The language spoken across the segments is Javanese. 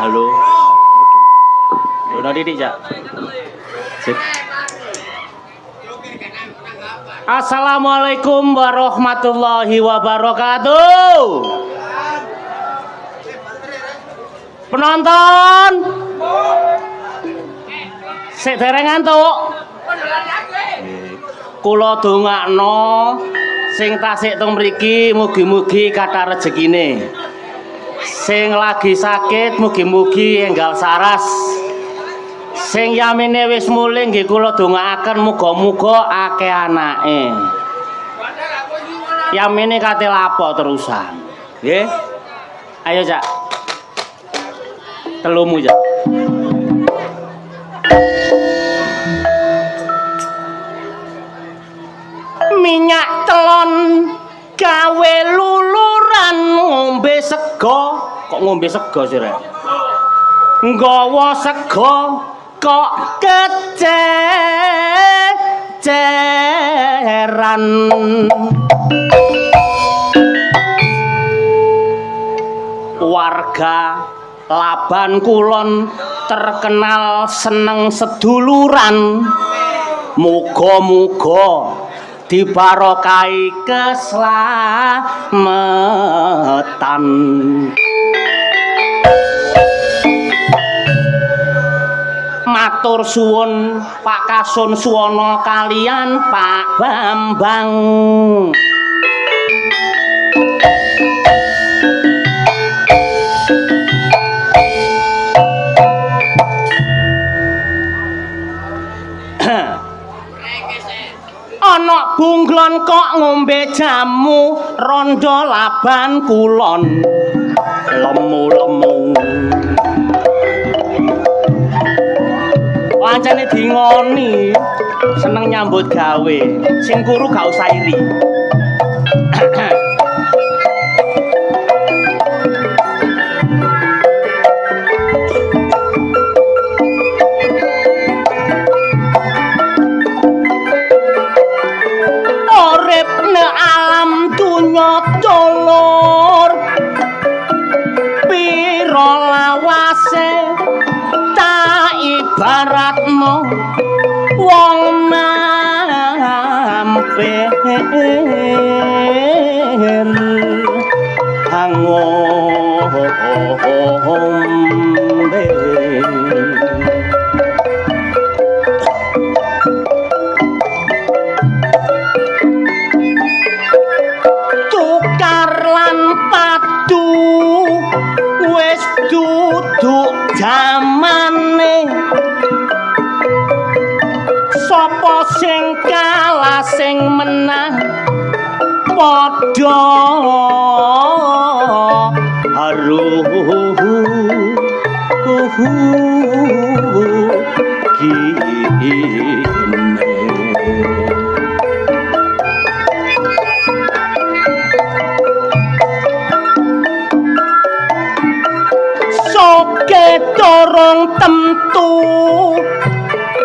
Halo. Dono titik, Cak. Sip. Assalamualaikum warahmatullahi wabarakatuh. Penonton. Sik dereng ngantuk. Kula dongakno sing tasik teng mriki mugi-mugi kathah rejekine. Sing lagi sakit mugi-mugi enggal saras. Sing yamine wis mulih nggih kula dongaaken muga-muga akeh anake. Yamine kate lapo terusan. Nggih. Ayo, Cak. Telumu, Cak. Minyak telon gawe luluran ngombe sego. Kok ngombe sego sih, Rek? Nggawa sego kok kececeran. Warga Laban Kulon terkenal seneng seduluran. Muga-muga dibarokai keslametan. Matur suwun Pak Kasun Suwono kalian Pak Bambang. Ana bunglon kok ngombe jamu rondo Laban Kulon. Lemu-lemu. Pancene dingoni seneng nyambut gawe. Sing kuru gak usah iri. Dolor piro lawase tak ibaratno wong mampir ngombe. Wis duduk jamane sapa sing kalah sing menang padha dorong tentu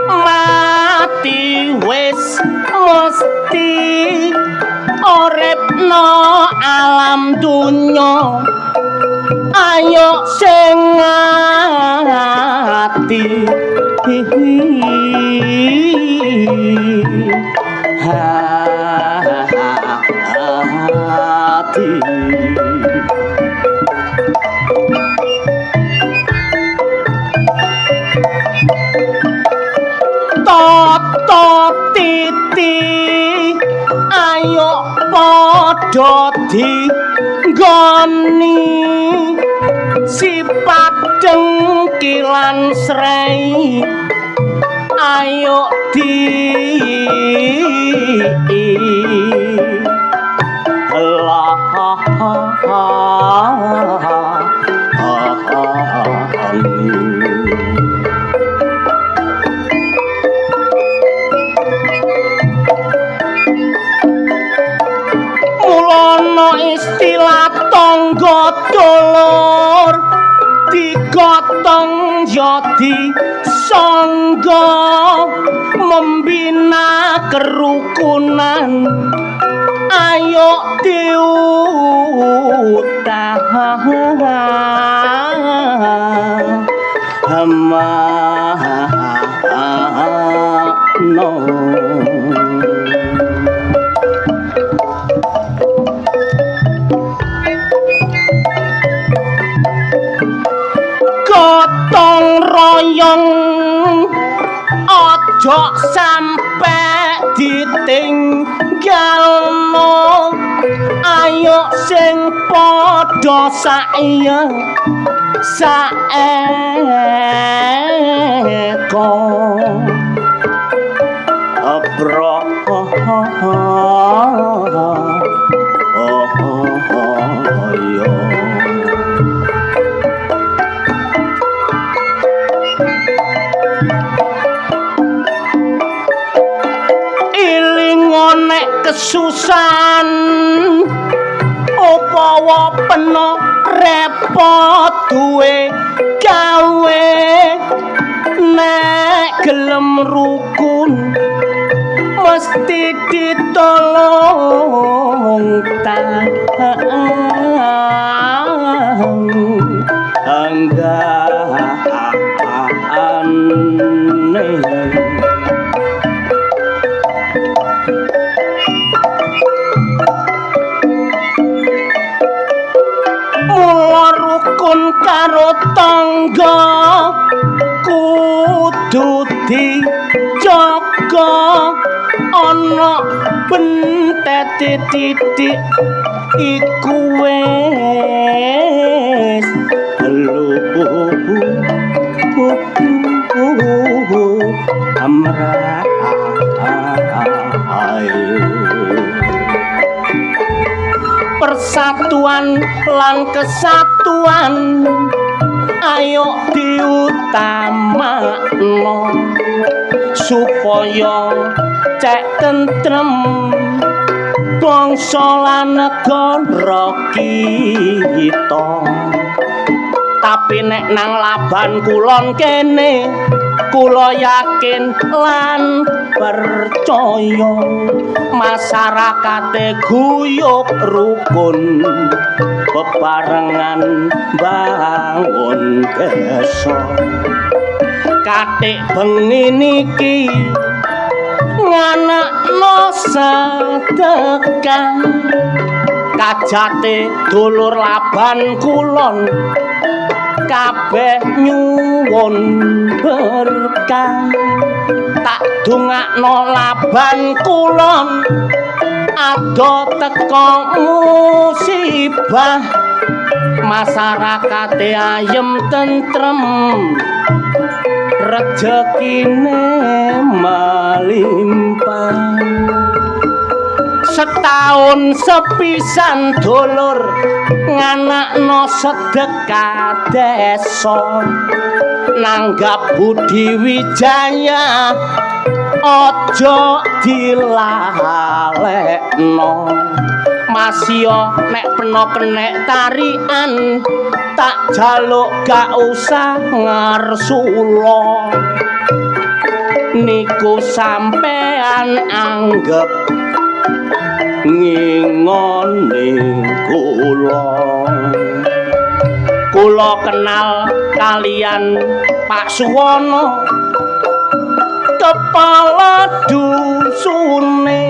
mati wis mesti uripno alam dunya ayo sing ati hati toto titi ayo padha digoni sifat dengkilan srei ayo di wani mulana istilah tangga dulur digotong yodi sangga membina kerukunan ayo diutahano gotong royong ojo sampe ditinggalno ayo sing padha saya saeko abro kesusahan upawa peno repot duwe gawe nek gelem rukun mesti ditolong karo tangga kudu dijaga ana bentet titik iku wis amra persatuan lan kesatuan ayo diutamakno supaya cek tentrem bangsa lan negara kita tapi nek nang Laban Kulon kene kula yakin lan percaya masyarakate guyub rukun bebarengan bangun desa katik bengi niki nganakno sedekah kajate dulur Laban Kulon kabeh nyuwun berkah tak dongakno Laban Kulon ado teko musibah masyarakate ayem tentrem rejekine malimpah setahun sepisan dulur nganakno sedekah desa nanggap Budi Wijaya ojo dilalekno masya nek peno kenek tarian tak jaluk gak usah ngarsula niku sampean anggap ngingone kula kenal kalian Pak Suwono kepala dusune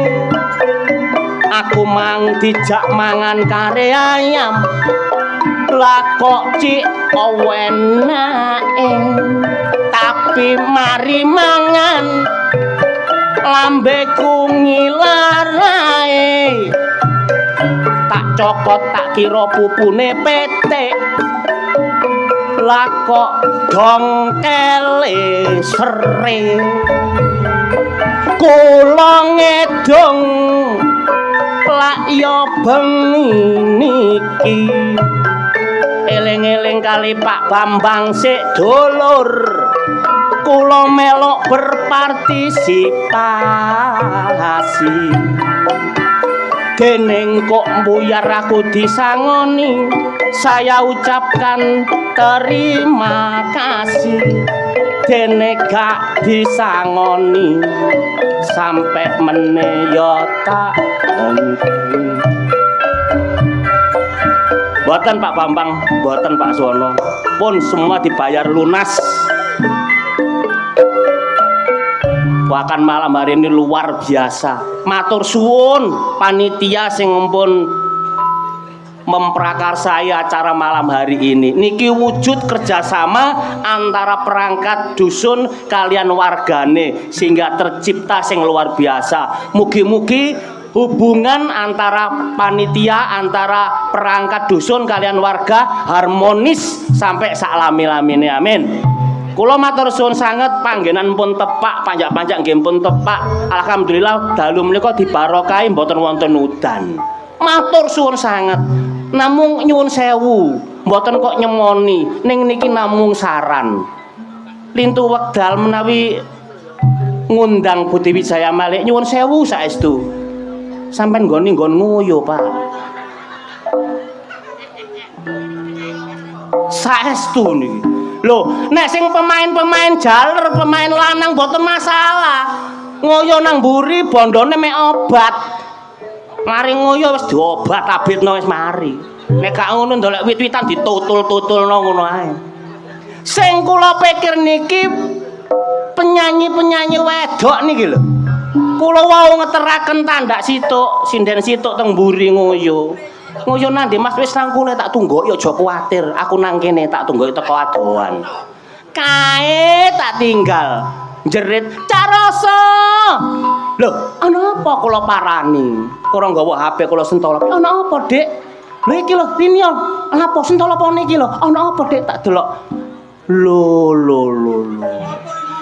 aku mang dijak mangan kare ayam lah kok cik enak tapi mari mangan lambeku ngilarae tak cokot tak kira pupune petek lah kok dongkele sere kula ngedong lak ya bengi niki eling-eling kali Pak Bambang sik dulur kula melok berpartisipasi dening kok mbuyar aku disangoni saya ucapkan terima kasih dene gak disangoni sampai meneh ya tak henti. Boten Pak Bambang, boten Pak Suwono, pun semua dibayar lunas. Bahkan malam hari ini luar biasa. Matur suwun panitia sing pun memprakarsai acara malam hari ini. Niki wujud kerjasama antara perangkat dusun kalian wargane sehingga tercipta sing luar biasa. Mugi-mugi hubungan antara panitia, antara perangkat dusun kalian warga harmonis sampai saklami-lamine. Amin. Kula matur suwun sanget panggenan pun tepak, panjak-panjak nggih pun tepak. Alhamdulillah dalu menika dibarokahi mboten wonten udan. Matur suwun sanget. Namung nyuwun sewu, mboten kok nyemoni, ning niki namung saran. Lintu wekdal menawi ngundang Budi Wijaya Malik nyuwun sewu saestu. Sampeyan nggone nggon nguyu, Pak. Saestu niki. Loh, nek sing pemain-pemain jaler, pemain lanang mboten masalah. Ngoyo nang mburi bondone mek obat. Mari ngoyo wis diobat abitno wis mari. Nek gak ngono ndolek wit-witan ditutul-tutulno ngono ae. Sing kula pikir niki penyanyi-penyanyi wedok niki lho. Kula wau ngeteraken tandak situk, sinden situk teng mburi ngoyo. Ngoyo nang ndi Mas wis nang kene tak tunggok ya aja kuwatir. Aku nang kene tak tunggok teko adohan. Kae tak tinggal. Jerit Caroso. Lho, ana apa kula parani? Kula nggawa HP kula sentol. Ana apa, Dik? Lho iki lho, rini yo. Ana apa sentol apa niki lho? Ana apa, Dik? Tak delok. Lho.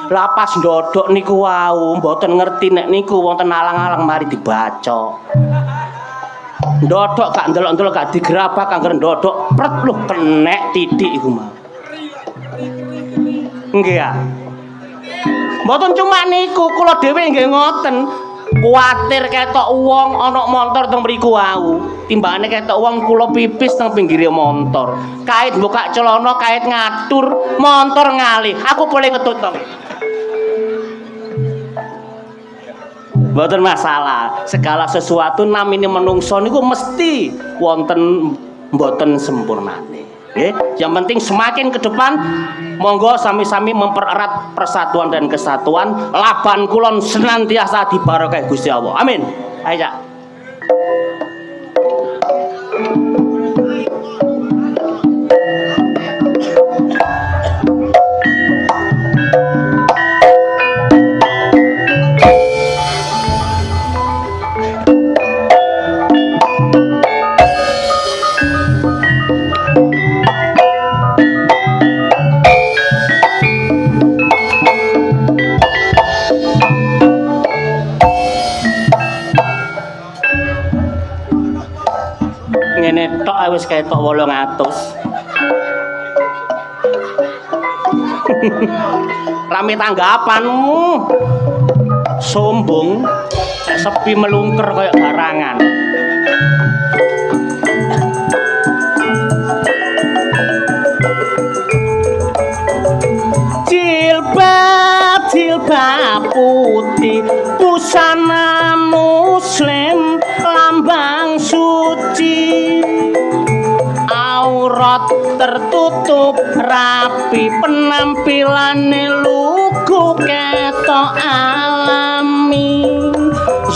Lah pas ndodok niku wau mboten ngerti nek niku wonten alang-alang mari dibaca. Ndodok gak ndelok-ndelok gak digerabak kangger ndodok pret lho kenek titik iku mah. Nggih ya. Mboten cuma niku kula dhewe nggih ngoten. Kuwatir ketok wong ana montor teng mriku wau. Timbangane ketok wong kula pipis teng pinggire montor. Kait buka celana, kait ngatur, montor ngalih. Aku boleh ngetut to. Mboten masalah. Segala sesuatu namine menungso niku mesti wonten mboten sempurnane. Yang penting semakin ke depan monggo sami-sami mempererat persatuan dan kesatuan. Laban kulon senantiasa dibarokahi Gusti Allah. Amin. Ayo Cak. Wis ketok 800. Rame tanggapanmu. Sombong, sepi melungker kayak garangan. Jilbab putih, busana muslim, lambang suci. Aurat tertutup rapi, penampilane lugu ketok alami.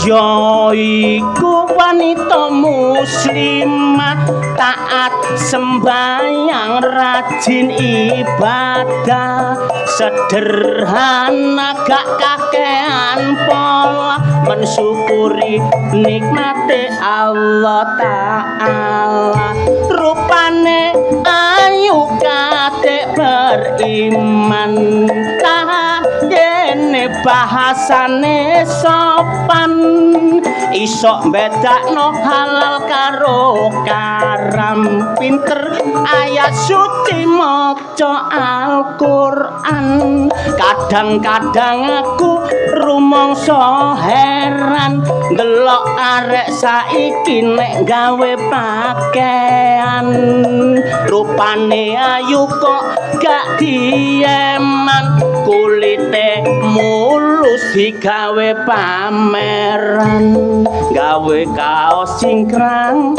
Ya iku wanita muslimah, taat sembahyang, rajin ibadah, sederhana gak kakean pola, mensyukuri nikmate Allah Ta'ala. Rupane ayu kadek beriman, tahan rene bahasane sopan iso bedakno halal karo karam pinter ayat suci maca Al-Qur'an kadang-kadang aku rumangsa heran ndelok arek saiki nek gawe pakaian rupane ayu kok gak dieman kulite mulus digawe pameran gawe kaos cingkrang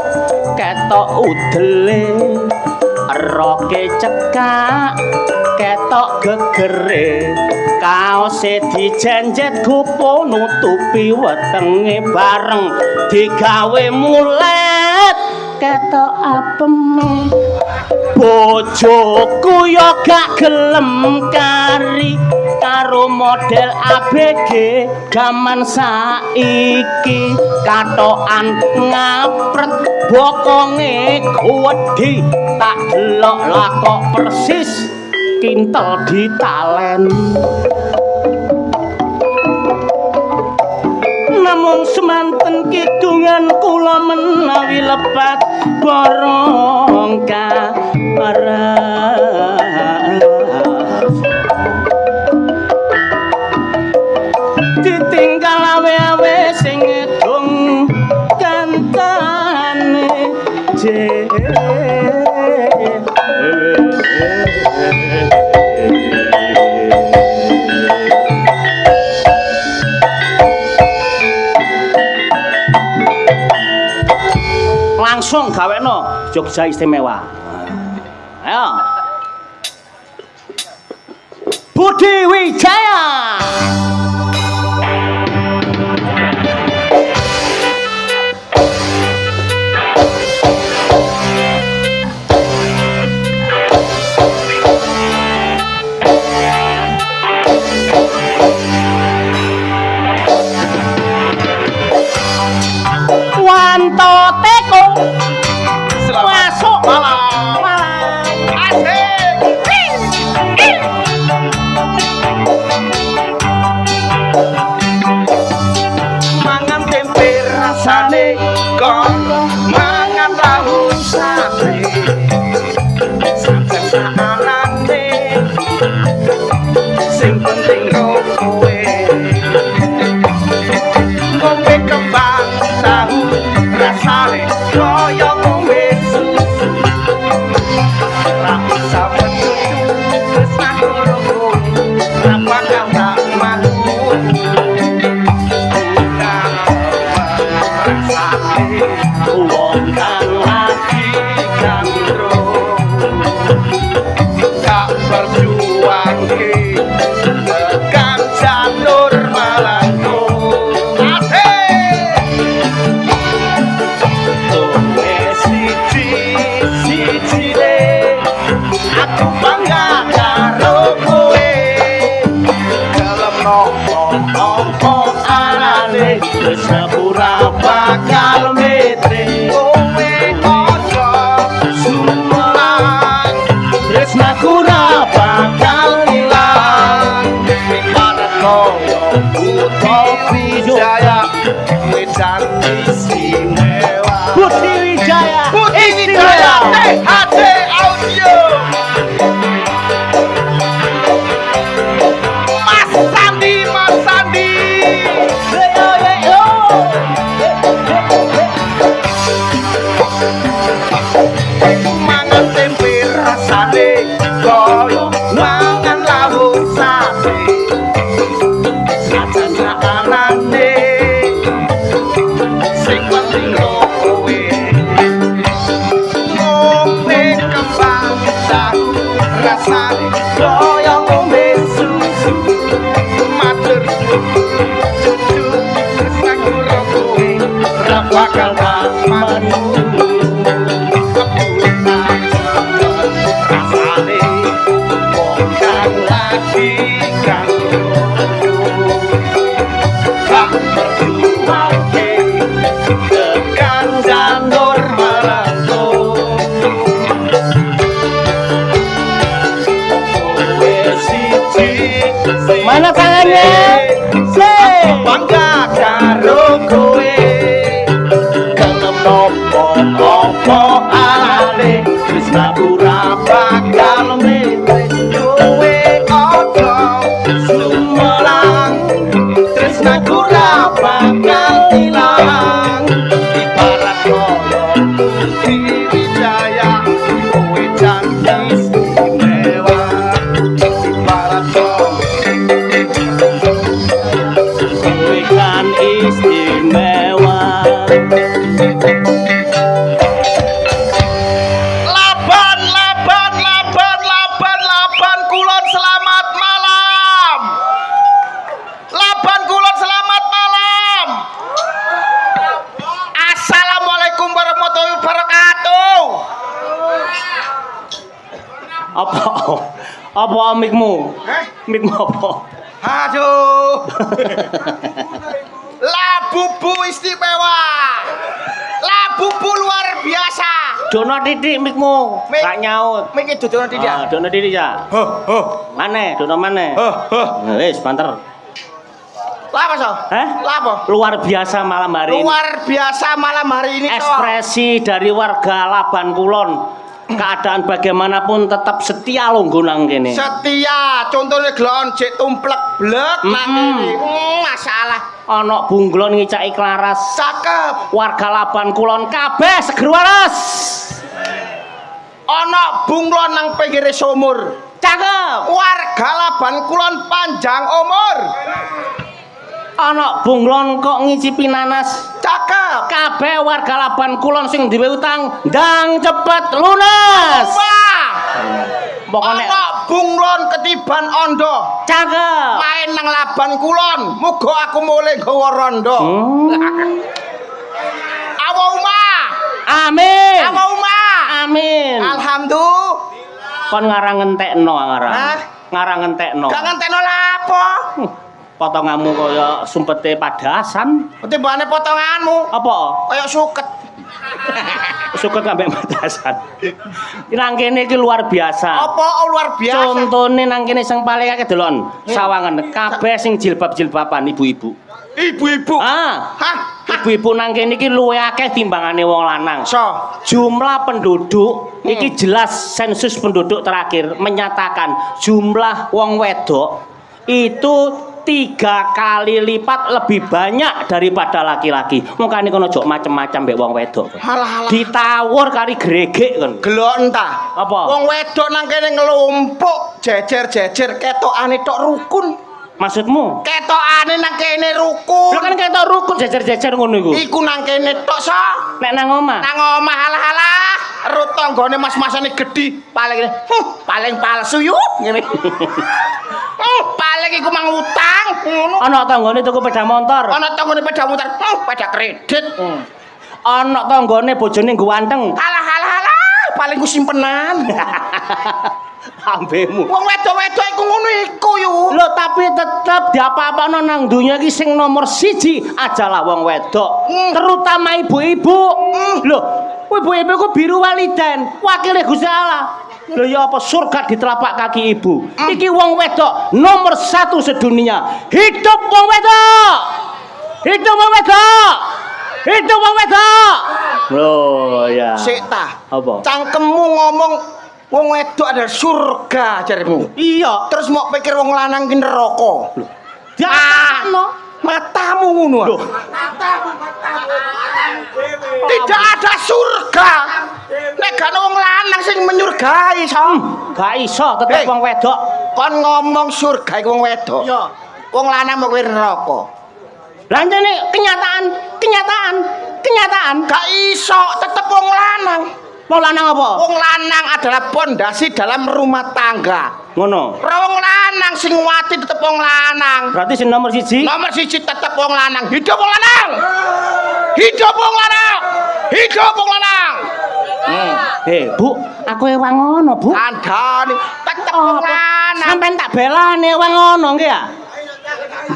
ketok udele roke cekak ketok gegere kaose dijenjet kupo nutupi wetenge bareng digawe mulet ketok apeme bojoku yo gak gelem kari karo model ABG gaman saiki katokan ngapret bokonge kuwedi tak delok lah kok persis kintel ditalen namung semanten kidungan kula menawi lepat borong karas ditinggal awe-awe sing ngedung kancane langsung gawekno Jogja Istimewa. Ayo. Budi Wijaya. Wanto teko masuk malam asik mangan tempe rasane kono mangan tahu sate sampe saanane sing penting ro kowe ngombe kembang tahu rasane koyo ngombe susu ra usah menuju wis nangoro apa kata malu rasane wong kang lagi gandro gak berjuang tekan jalur malango aku bangga karo kowe kelem nopo arane wis ora bakal metre kowe ojo sumbang tresnaku ora bakal ilang ibarat koyo Budi Wijaya wedan istimewa Budi Wijaya istimewa THT Audio Mas Sandi mangan tempe rasane koyo mangan lawuh sate sajan-sajanane sing penting kowe ngombe kembang tahu rasane koyo ngombe susu matur cucu tresnaku ro kowe ra bakal manu rasane wong kang lagi gandro gak berjuang tekan jalur malango kowe siji Mana tangannya? Bangga karo kowe. Gelem nopo apa alane tresnaku ra bakal kowe ojo sumelang tresnaku ra bakal ilang ibarat koyo Wijaya kowe cantik istimewa ibarat Kowe kan istimewa. Laban kulon selamat malam. Laban kulon selamat malam. Assalamualaikum warahmatullahi wabarakatuh. Apa mikmu? Mikmu apa? Aduh. Labubu istimewa. Labubu luar biasa. Dono titik mikmu. Mik. Gak nyaut. Miki dodono tidak. Ah, dono titik ya. Mana? Dono mana? Wis banter. Lapa so? Hah? Lapa? Luar biasa malam hari ini. Luar biasa malam hari ini. So. Ekspresi dari warga Laban Kulon. Keadaan bagaimanapun tetap setia longgonang kene. Setia, contohnya gelon cek tumplek blek nang kene. Masalah. Ana bunglon ngicaki klaras. Cakep. Warga Laban Kulon kabeh seger waras. Ana bunglon nang pinggire sumur. Cakep. Warga Laban Kulon panjang umur. Ana bunglon kok ngicipi nanas. Cakep. Kabeh warga Laban Kulon sing duwe utang ndang cepet lunas. Wah. Pokoknya Ana bunglon ketiban ondo. cakep. Main nang Laban Kulon. Muga aku mulai gawa rondo. Awa umah. Amin. Awa umah. Amin. Alhamdulillah. Kon ngarang ngentekno ngarang. Hah? Ngarang ngentekno. Gak ngentekno lapo. Potonganmu kaya sumpete padasan. Timbane potonganmu Apa? kaya suket. Suket ambek padasan. Nang kene iki luar biasa. Apa luar biasa? Contone nang kene sing paling akeh delon sawangan kabeh sing jilbab-jilbaban ibu-ibu. Ibu-ibu. Ah, Hah? ibu-ibu nang kene iki luwih akeh timbangane wong lanang. So, Jumlah penduduk iki jelas sensus penduduk terakhir menyatakan jumlah wong wedok itu 3 kali lipat lebih banyak daripada laki-laki. Mungkin kono jok macam-macam mbek wong wedok. halah-halah. Ditawur kari gregek kon. Gelok entah. Apa? Wong wedok nang kene ngelumpuk, jejer-jejer ketokane tok rukun. Maksudmu? Ketokane nang kene rukun. Lho kan ketok rukun jejer-jejer ngono iku. Iku nang kene tok so. Nek nang omah. Nang omah halah-halah. Rut tanggane mas-masane gedhi, paling paling palsu yuk ngene. Paling iku mang utang ngono. Ana tanggane tuku sepeda motor. Ana tanggane peda motor, peda kredit. Ana tanggane bojone nggo wanteng. Halah, paling ku simpenan. Ambemu. Wong wedok-wedok iku ngono iku yo. Lho tapi tetep diapa-apakno nang donya iki sing nomor 1 ajalah wong wedok. Terutama ibu-ibu. Lho, ibu-ibu ku biru walidan, wakile Gusti Allah. Lho ya apa surga di telapak kaki ibu. Iki wong wedok nomor 1 sedunia. Hidup wong wedok. Hidup wong wedok. Hidup wong wedok. Loh ya. Sik ta. Apa? Cangkemmu ngomong wong wedok adalah surga jarimu. Iya. Terus mau pikir wong lanang ki neraka. Diapakno. Matamu ngono. Tidak ada surga. Nek gak wong lanang sing menyurgai, so. Gak iso tetep Hey. wong wedok. Kon ngomong surga iku wong wedok. Iya. Wong lanang mau kuwi neraka. Lah jane kenyataan. Gak iso tetep wong lanang. Wong lanang apa? Wong lanang adalah pondasi dalam rumah tangga. Ngono. Wong lanang sing wati tetep wong lanang. Berarti sing nomor 1 Nomor 1 tetep wong lanang. Hidup wong lanang. Hidup wong lanang. Hidup wong lanang. Bu, aku ewang ngono, Bu. Kandhane tetep wong lanang. Sampeyan tak belane ewang ngono nggih ya.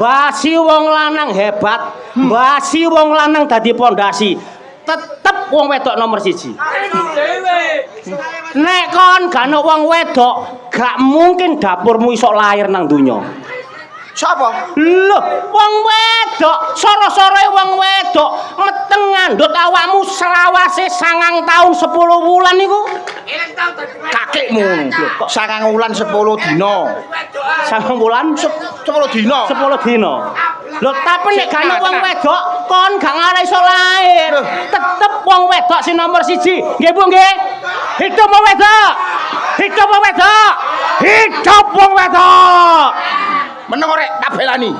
Basi wong lanang hebat, basi wong lanang dadi pondasi. Tetep wong wedok nomor 1. Nek kon gak ono wong wedok, gak mungkin dapurmu iso lahir nang donya. Sapa? Lho, wong wedok, soro-soroe wong wedok meteng ngandhut awakmu selawase 9 taun 10 wulan niku. Kakekmu lho, kok 9 wulan 10 dina. 9 wulan 10 dina. 10 dina. Lho, tapi nek gak ana wong wedok, kon gak ngarep iso lair. Tetep wong wedok sing nomor 1. Nggih, Bu, nggih. Hidup wong wedok. Hidup wong wedok. Hidup wong wedok. Meneng rek tak belani.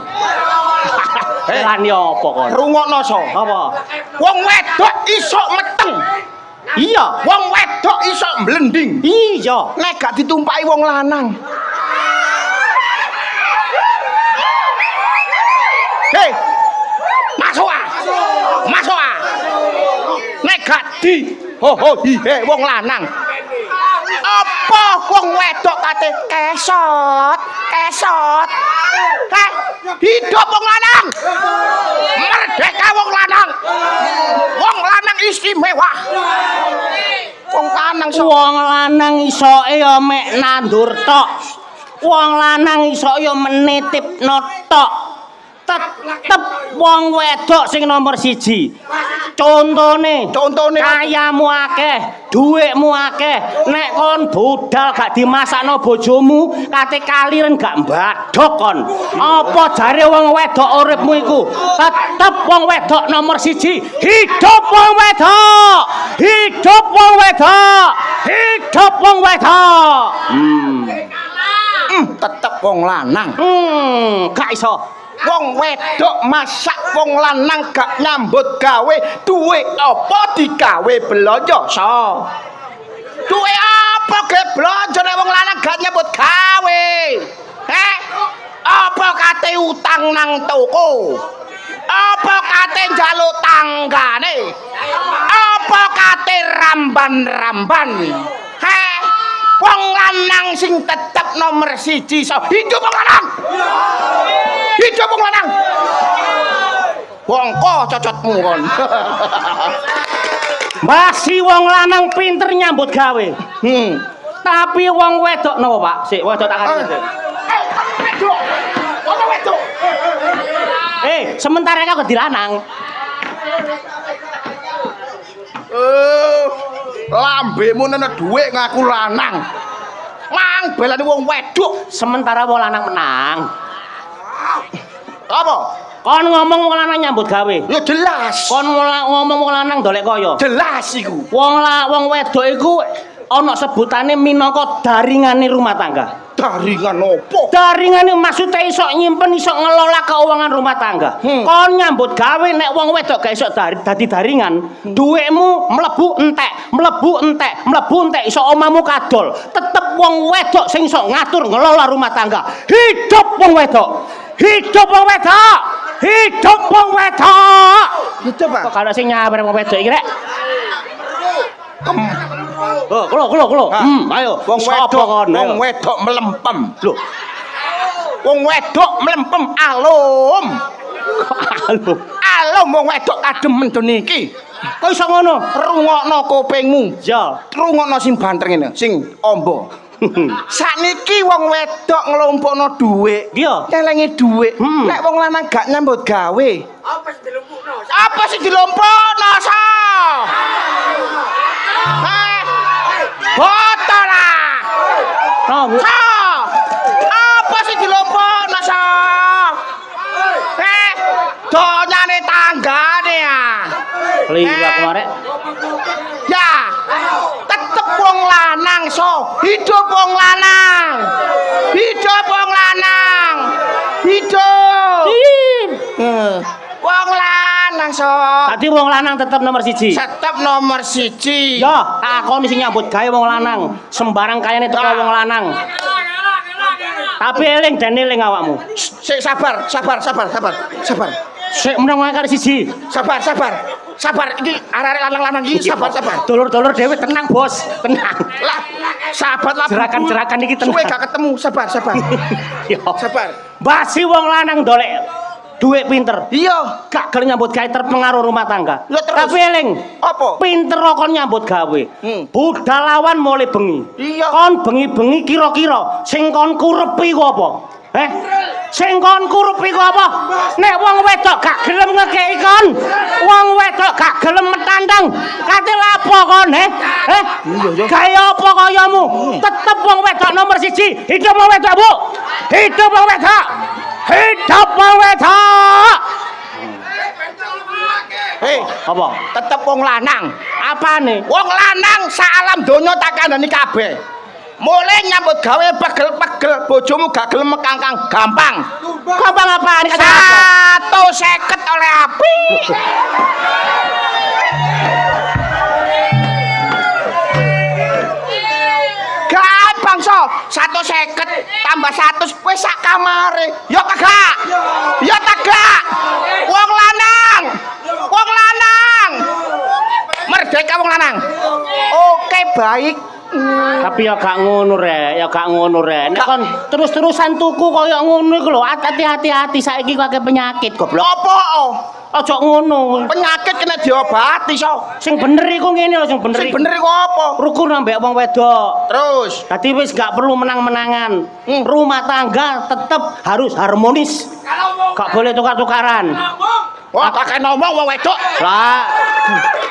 Belani apa kon? Rungokno so. Apa? Wong wedok iso meteng. Iya, Wong wedok iso mblending. iya. Nek gak ditumpaki wong lanang. Hei. Masuk ah. Masuk ah. Nek gak di hihe wong lanang. Apa wong wedok kate kesot, kesot. Heh, hidup wong lanang. Merdeka wong lanang. Wong lanang istimewa. Wong lanang Wong lanang isoke ya mek nandur tok. Wong lanang iso ya menitipno tok. Tetep wong wedok sing nomor 1. Contone kayamu akeh, dhuwitmu akeh. Nek kon budal gak dimasakno bojomu, kate kaliren gak mbadhok kon. Apa jare wong wedok uripmu iku? Tetep wong wedok nomor 1. Hidup wong wedok. Hidup wong wedok. Hidup wong wedok. tetep wong lanang. Gak iso. Wong wedok masak wong lanang gak nyambut gawe duwe apa digawe belanja so. Duwe apa ge belanja nek wong lanang gak nyambut gawe? Apa kate utang nang toko? Apa kate njaluk tanggane? Apa kate ramban-ramban? Wong lanang sing tetep nomor 1 so. Hidup wong lanang. Hidup wong lanang. Wongko cocotmu kon. Masih wong lanang pinter nyambut gawe. Tapi wong wedok napa, Pak? Sik, wedok tak kasih. Wedok. Ono wedok. Sementara kau dilanang. Lambemu nene dhuwit ngaku lanang. Mang belani wong wedok. Sementara wong lanang menang. Apa? Kon ngomong wong lanang nyambut gawe. Ya jelas. Kon ngomong wong lanang dolek kaya. Jelas iku. Wong wedok iku ana sebutane minangka daringane rumah tangga. Daringan opo? Daringane maksudnya iso nyimpen, iso ngelola keuangan rumah tangga. Kon nyambut gawe nek wong wedok gak iso dadi daringan, dhuwitmu mlebu entek, iso omamu kadol. Tetep wong wedok sing iso ngatur ngelola rumah tangga. Hidup wong wedok. Hidup wong wedok. Hidup wong wedok. Hidup Pak. Kok kana sing nyawer wong wedok iki rek? Kulo. Ayo. Wong wedok melempem. Lho. Wong wedok melempem alum. Alum wong wedok kademen dene iki. Kok iso ngono? Rungokno kupingmu. Ya. Rungokno sing banter ngene, sing ombo. Sakniki wong wedok nglompokno dhuwit. Iya. Nyelengi dhuwit. Nek wong lanang gak nyambut gawe. Apa sing dilompokno? Sa? Botol lah. Sa. Apa sih dilompokno sa? Donyane tanggane ya. Lila kemarin. Ya. Tetep wong lanang so. Hidup wong lanang. Hidup wong lanang. Hidup. Wong lanang so. Tadi wong lanang tetap nomor 1. Tetep nomor 1. Ya, takon sing nyambut gawe wong lanang. Sembarang kayane teko wong lanang. Tapi eling dan eling awakmu. Sik sabar. Sik meneng wae karo 1. Sabar. Iki arek-arek lanang-lanang iki sabar. Dulur-dulur dhewe tenang, Bos. Tenang. Lah, sahabat lah. Jerakan-jerakan iki tenang. Suwe gak ketemu, sabar. Yo. Sabar. Basi wong lanang dolek duit pinter. Iya, Gak gelem nyambut gawe terpengaruh rumah tangga. Lah terus? Tapi eling, apa? pinter kon nyambut gawe. Budal lawan mulai bengi. Iya. Kon bengi-bengi kira-kira sing kon kurepi ku apa? Sing kon kurup iku apa? Nek wong wedok gak gelem ngekeki kon, wong wedok gak gelem metandang, kate lapo kon, Gaya apa kayamu? Tetep wong wedok nomor 1. Hidup wong wedok, Bu. Hidup wong wedok. Hidup wong wedok. Hei, Apa? tetep wong lanang. Apane? Wong lanang sak alam donya tak kandhani kabeh. Mulai nyambut gawe pegel-pegel, bojomu gak gelem mekangkang gampang. Gampang apaan? 150 oleh api. Gampang so, 150 tambah 100 wis sak kamare. Ya kagak? Ya kagak? Wong lanang. Wong lanang. Merdeka wong lanang. Oke, baik. Tapi ya gak ngono rek, ya gak ngono rek. Nek kon terus-terusan tuku koyo ngono iku lho, hati-hati saiki kok penyakit goblok. Apa? Aja ngono. Penyakit kena diobati so. Sing bener iku ngene lho, sing bener. Sing bener iku apa? Rukun ambek wong wedok. Terus Dadi wis gak perlu menang-menangan. Rumah tangga tetep harus harmonis. Gak boleh tukar-tukaran. wah kakek ngomong wong wedok. Lah,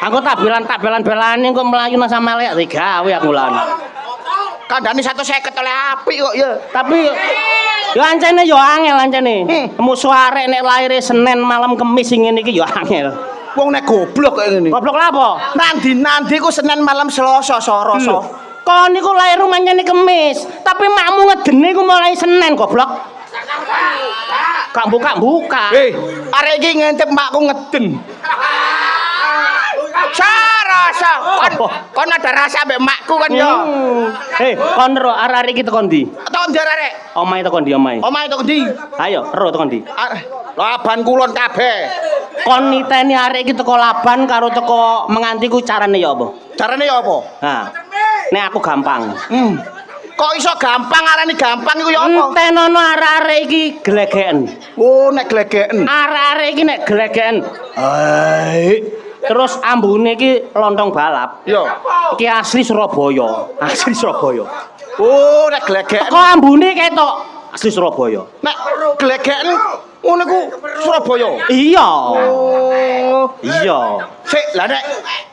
aku tak belani kok melayu nang sama lek digawe aku lan. Kandhane 150 oleh api kok ya. Tapi ya ancene yo angel ancene. Musuh arek nek laire Senin malam Kamis sing ngene iki yo angel. Wong nek goblok kayak ngene. Goblok lha apa? Nandi ku Senin malam Selasa Selasa. Kon niku lair rumahnya Kamis, tapi makmu ngedene ku mulai Senin goblok. Kak buka. Arek iki ngentip makku ngeden. Sarasa. Kon ada rasa mbek makku kan ya. Kon ro arek iki tekan ndi? Tekan ndi arek? Omahe tekan ndi omahe? Omahe tekan ndi? Ayo, ro tekan ndi? Laban kulon kabeh. Kon niteni arek iki teko Laban karo teko menganti ku carane ya apa? Carane ya apa? Nah. Nek aku gampang. Kok iso gampang arane gampang iku ya apa? Entenono arek-arek iki glegeken. Oh, nek glegeken. Arek-arek iki nek glegeken. Terus ambune iki lontong balap. Yo. Iki asli Surabaya. Asli Surabaya. Oh, nek glegeken. Kok ambune ketok asli Surabaya. Nek glegeken ngono ku Surabaya. Iya. Oh. Iya. Sik, lah nek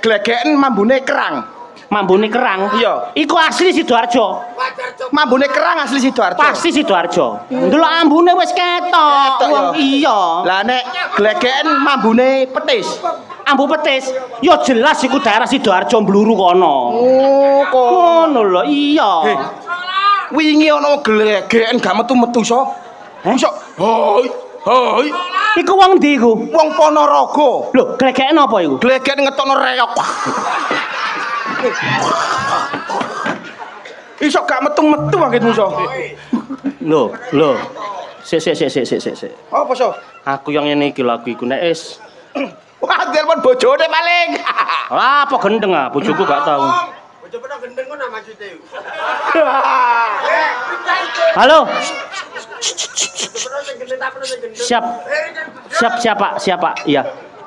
glegeken mambune kerang. Mambune kerang. Iya. Iku asli Sidoarjo. Mambune kerang asli Sidoarjo. Pasti Sidoarjo. Ndelok ambune wis ketok. Ketok, Wong ya. iya. Lah nek glegeken mambune petis. Ambu petis. Ya jelas iku daerah Sidoarjo Bluru kono. Oh, kok. Ngono lho, iya. Wingi ana glegeken gak metu-metu so. Iso. Hoi. Iku wong ndi iku? Wong Ponorogo. Lho, glegeken apa iku? Glegen ngetokno reok. Iso gak metu-metu anggitmu so. Lho. Sik. Apa so? Aku yang ngene iki lagu iku nek is. Wah, telepon bojone paling. Lah apa gendeng ah, bojoku gak tahu. Bojoku gendeng kok maksude. Halo. Siapa? Iya.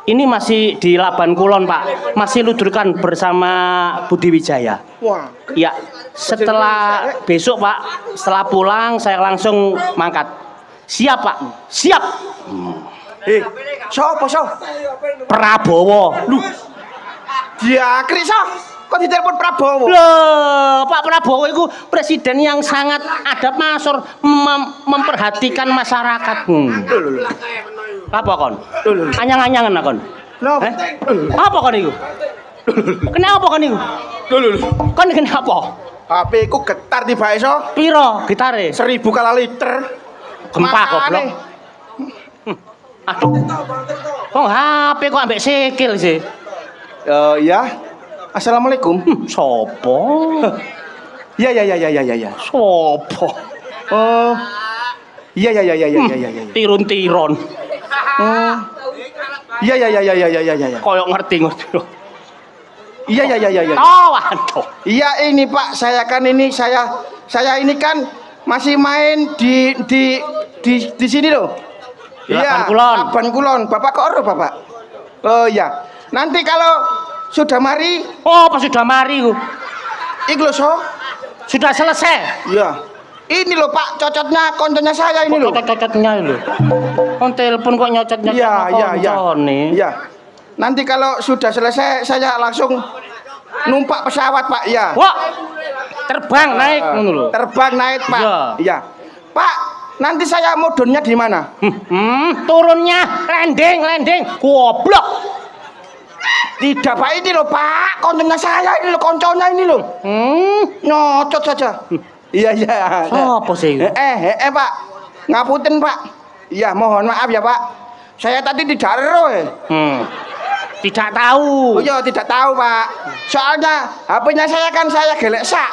Ini masih di Laban Kulon, Pak. Masih ludurkan bersama Budi Wijaya. Wah. Iya. Setelah besok, Pak, setelah pulang saya langsung mangkat. Siap, Pak. Siap. Sopo so? Prabowo. Lu. Diakri so. Kok ditelepon Prabowo? Loh, Pak Prabowo itu presiden yang sangat adab masur, memperhatikan masyarakat. Apa kon? Anyang-anyangan kon. Apa kon itu? Kenapa kon itu? Kon kenapa? HP ku getar tiba so. Piro gitare? 1000 kala liter. Gempa goblok. Aduh. Kok HP kok ambek sikil sih? Ya. Assalamualaikum. Sopo? Ya. Sopo? Oh. Iya. Tirun-tiron. Oh. Iya. Koyok ngerti. Iya. Oh, waduh. Iya ini Pak, saya ini kan masih main di sini loh. Laban Kulon. Laban Kulon. Bapak kok ero, Bapak? Oh iya. Nanti kalau sudah mari, Oh, pas sudah mari ku. iku lho, so. Sudah selesai. Iya. Ini loh Pak, cocotnya konconya saya ini loh. Cocotnya lho. Kon telepon kok nyocotnya Iya. Iya. Nanti kalau sudah selesai saya langsung numpak pesawat Pak. Ya. Wah. Terbang naik ngono lho. Terbang naik Pak. Iya. Pak, nanti saya modonnya di mana? Turunnya landing. Goblok. Tidak Pak, ini loh Pak, konconya saya ini loh, konconya ini loh. Nyocot saja. Iya. Sopo sih? Pak. Ngapunten Pak. Iya, mohon maaf ya Pak. Saya tadi tidak ero. Tidak tahu. Oh iya, tidak tahu Pak. Soalnya HP-nya saya kan saya gelek sak.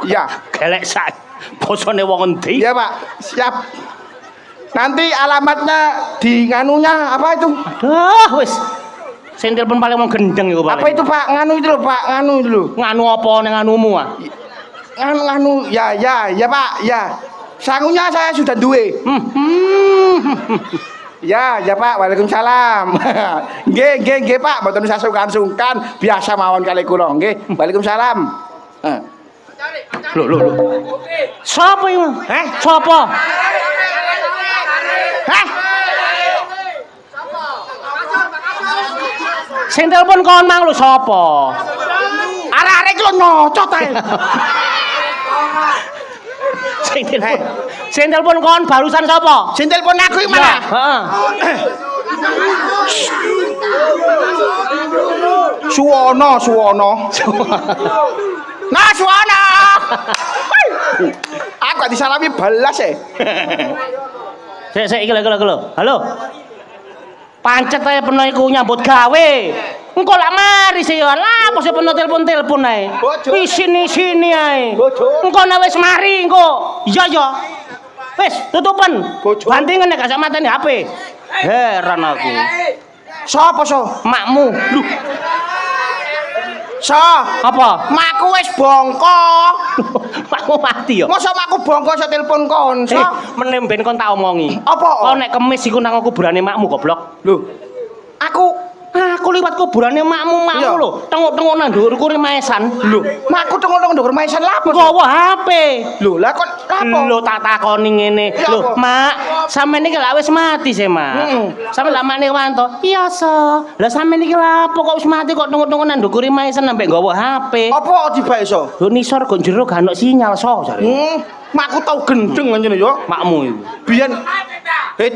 Iya, gelek sak. Bosone wong endi? Iya Pak, siap. Nanti alamatnya di nganunya apa itu? Aduh, wis. Sing telepon paling mau gendeng iku paling. Apa itu Pak? Nganu itu loh Pak, nganu itu loh. Nganu apa ning nganumu ah? Nganu, ya Pak, ya. Sangunya saya sudah duwe. Ya Pak, waalaikumsalam. Nggih Pak, mboten usah sungkan-sungkan, biasa mawon kali kula nggih. Waalaikumsalam. Lho. Sapa iku? Sapa? Sing telepon kon mang lho sapa? Arek-arek iki lho nyocot ae. Sing telepon kon barusan sapa? Sing telepon aku iki mana? Heeh. Suwono. Nah, Suwono. Aku gak disalami balas e. Sik iki lho. Halo. Pancet ae peno iku nyambut gawe. Engko lak mari sih ya. Lah kok peno telepon ae. Sini ae. Engko nek wis mari engko. Iya. Wis tutupan. Bandingen nek gak mateni HP. Heran aku. Sopo so? Makmu. Lho. So, Apa? makku wis bongko. Makmu mati ya. Mosok makku bongko iso telepon kon. So, meneh ben kon tak omongi. Apa? Kok nek kemis iku nang kuburane makmu goblok. Lho. Aku liwat kuburane makmu Iya. lho. Tengok-tengok nang dhuwur kuri maesan. Lho, makku tengok-tengok ndur maisan lapo. Nggawa HP. Lho, lah kok lapo? Lho tak takoni ngene. Iya, Lho, apa? Mak, sampeyan iki lak wis mati sih, Mak. Sampe lak makne wanto. Iya, So. Lah sampeyan iki lapo kok wis mati kok tengok-tengok nang ndukuri maesan sampe nggawa HP. Apa tiba iso? Lho nisor kok jero gak ono sinyal, So, jare. Makku tau gendeng ngene yo. Makmu iku. Biyen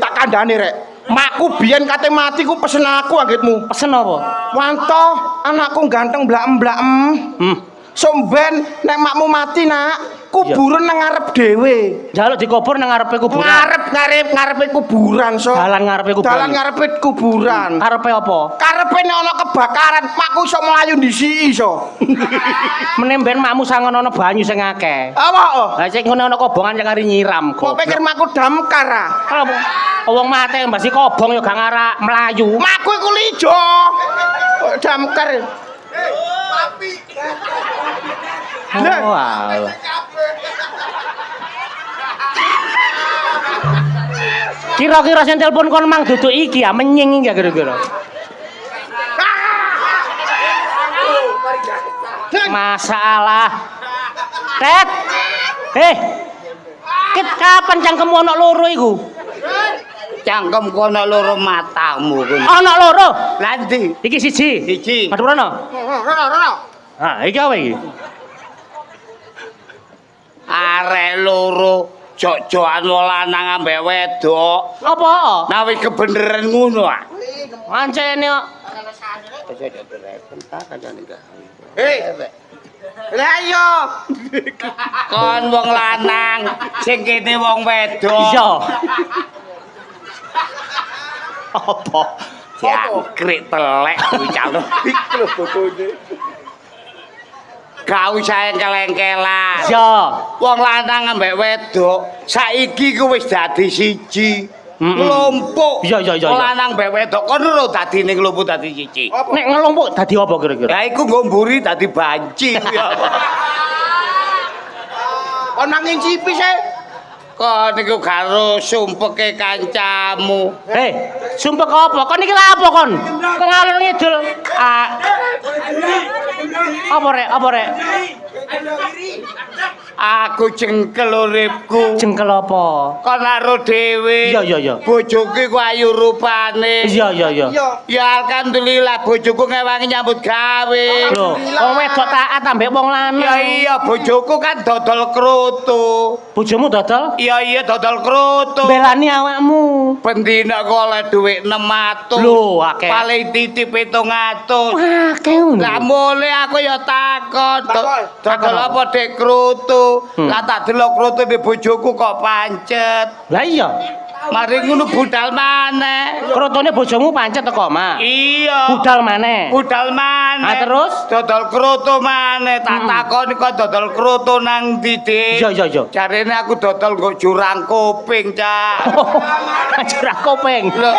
tak kandhane rek. Makku biyen kate mati ku pesen aku anggitmu. Pesen apa? Wanto, anakku ganteng blaem-blaem. Somben nek makmu mati nak, kuburan nang ngarep dhewe. Jaluk dikubur nang ngarepe kuburan. Ngarepe kuburan so. Dalan ngarepe kuburan. Dalan ngarepe kuburan. Karepe apa? Karepe nek ana kebakaran, makku iso mlayu ndisi iso. Meneh ben makmu sangon ana banyu sing akeh. Apa? Lah sing ngene ana kobongan sing kari nyiram Kok kok. pikir makku damkar ah? Apa? Wong mate mbasi kobong ya gak ngarak melayu. Makku iku lijo. Damkar. Oh, alah. Kira-kira sing telepon kon mang duduk iki ya menying iki ya kira-kira. Masalah. Tet. Kit kapan cangkemmu ana loro iku? Cangkem kono loro matamu kono. Ana loro. Lah ndi? Iki siji. Siji. Madhe rono. Rono. Ha, iki apa iki? Arek loro jok-jokan wong lanang ambek wedok. Apa? Nah wis kebeneran ngono ah. Ancene kok. Lah iya. Kon wong lanang, sing kene wong wedok. Iya. Apa? Jangkrik telek kuwi calon. Iki lho bojone. Gak usah keleng-kelan. Iya. Wong lanang ambek wedok saiki ku wis dadi siji. Nglumpuk. Iya. Wong lanang ambek wedok kon lho dadine nglumpuk dadi siji. Nek ngelompok dadi apa kira-kira? Ya iku nggo mburi dadi banci kuwi apa. Kon nang ngincipi sih. Kon niku karo sumpeke kancamu. Sumpah apa? Kon iki lha apa kon? Ngalor ngidul. Apa rek? Aku jengkel uripku. Jengkel apa? Kon karo dhewe. Iya. Bojoku ku ayu rupane. Iya. Ya alhamdulillah bojoku ngewangi nyambut gawe. Lho, wong wedok taat ambek wong lanang. Ya iya bojoku kan dodol kroto. Bojomu dodol? Iya dodol kroto. Belani awakmu. Pendina kok oleh dhuwit 600. Lho, akeh. Paling titip 700. Akeh ngono. Lah mule aku ya takon. Dodol apa Dek kroto? Lah tak delok kroto di bojoku kok pancet. Lah iya. Mari ngono budal maneh. Krotone bojomu pancet teko, Mak. Iya. Budal maneh. Budal maneh. Ah, terus? Dodol kroto maneh. Tak takoni kok dodol kroto nang ndi, Dik? Iya. Jarene aku dodol kok jurang kuping, Cak. Jurang kuping. Lho.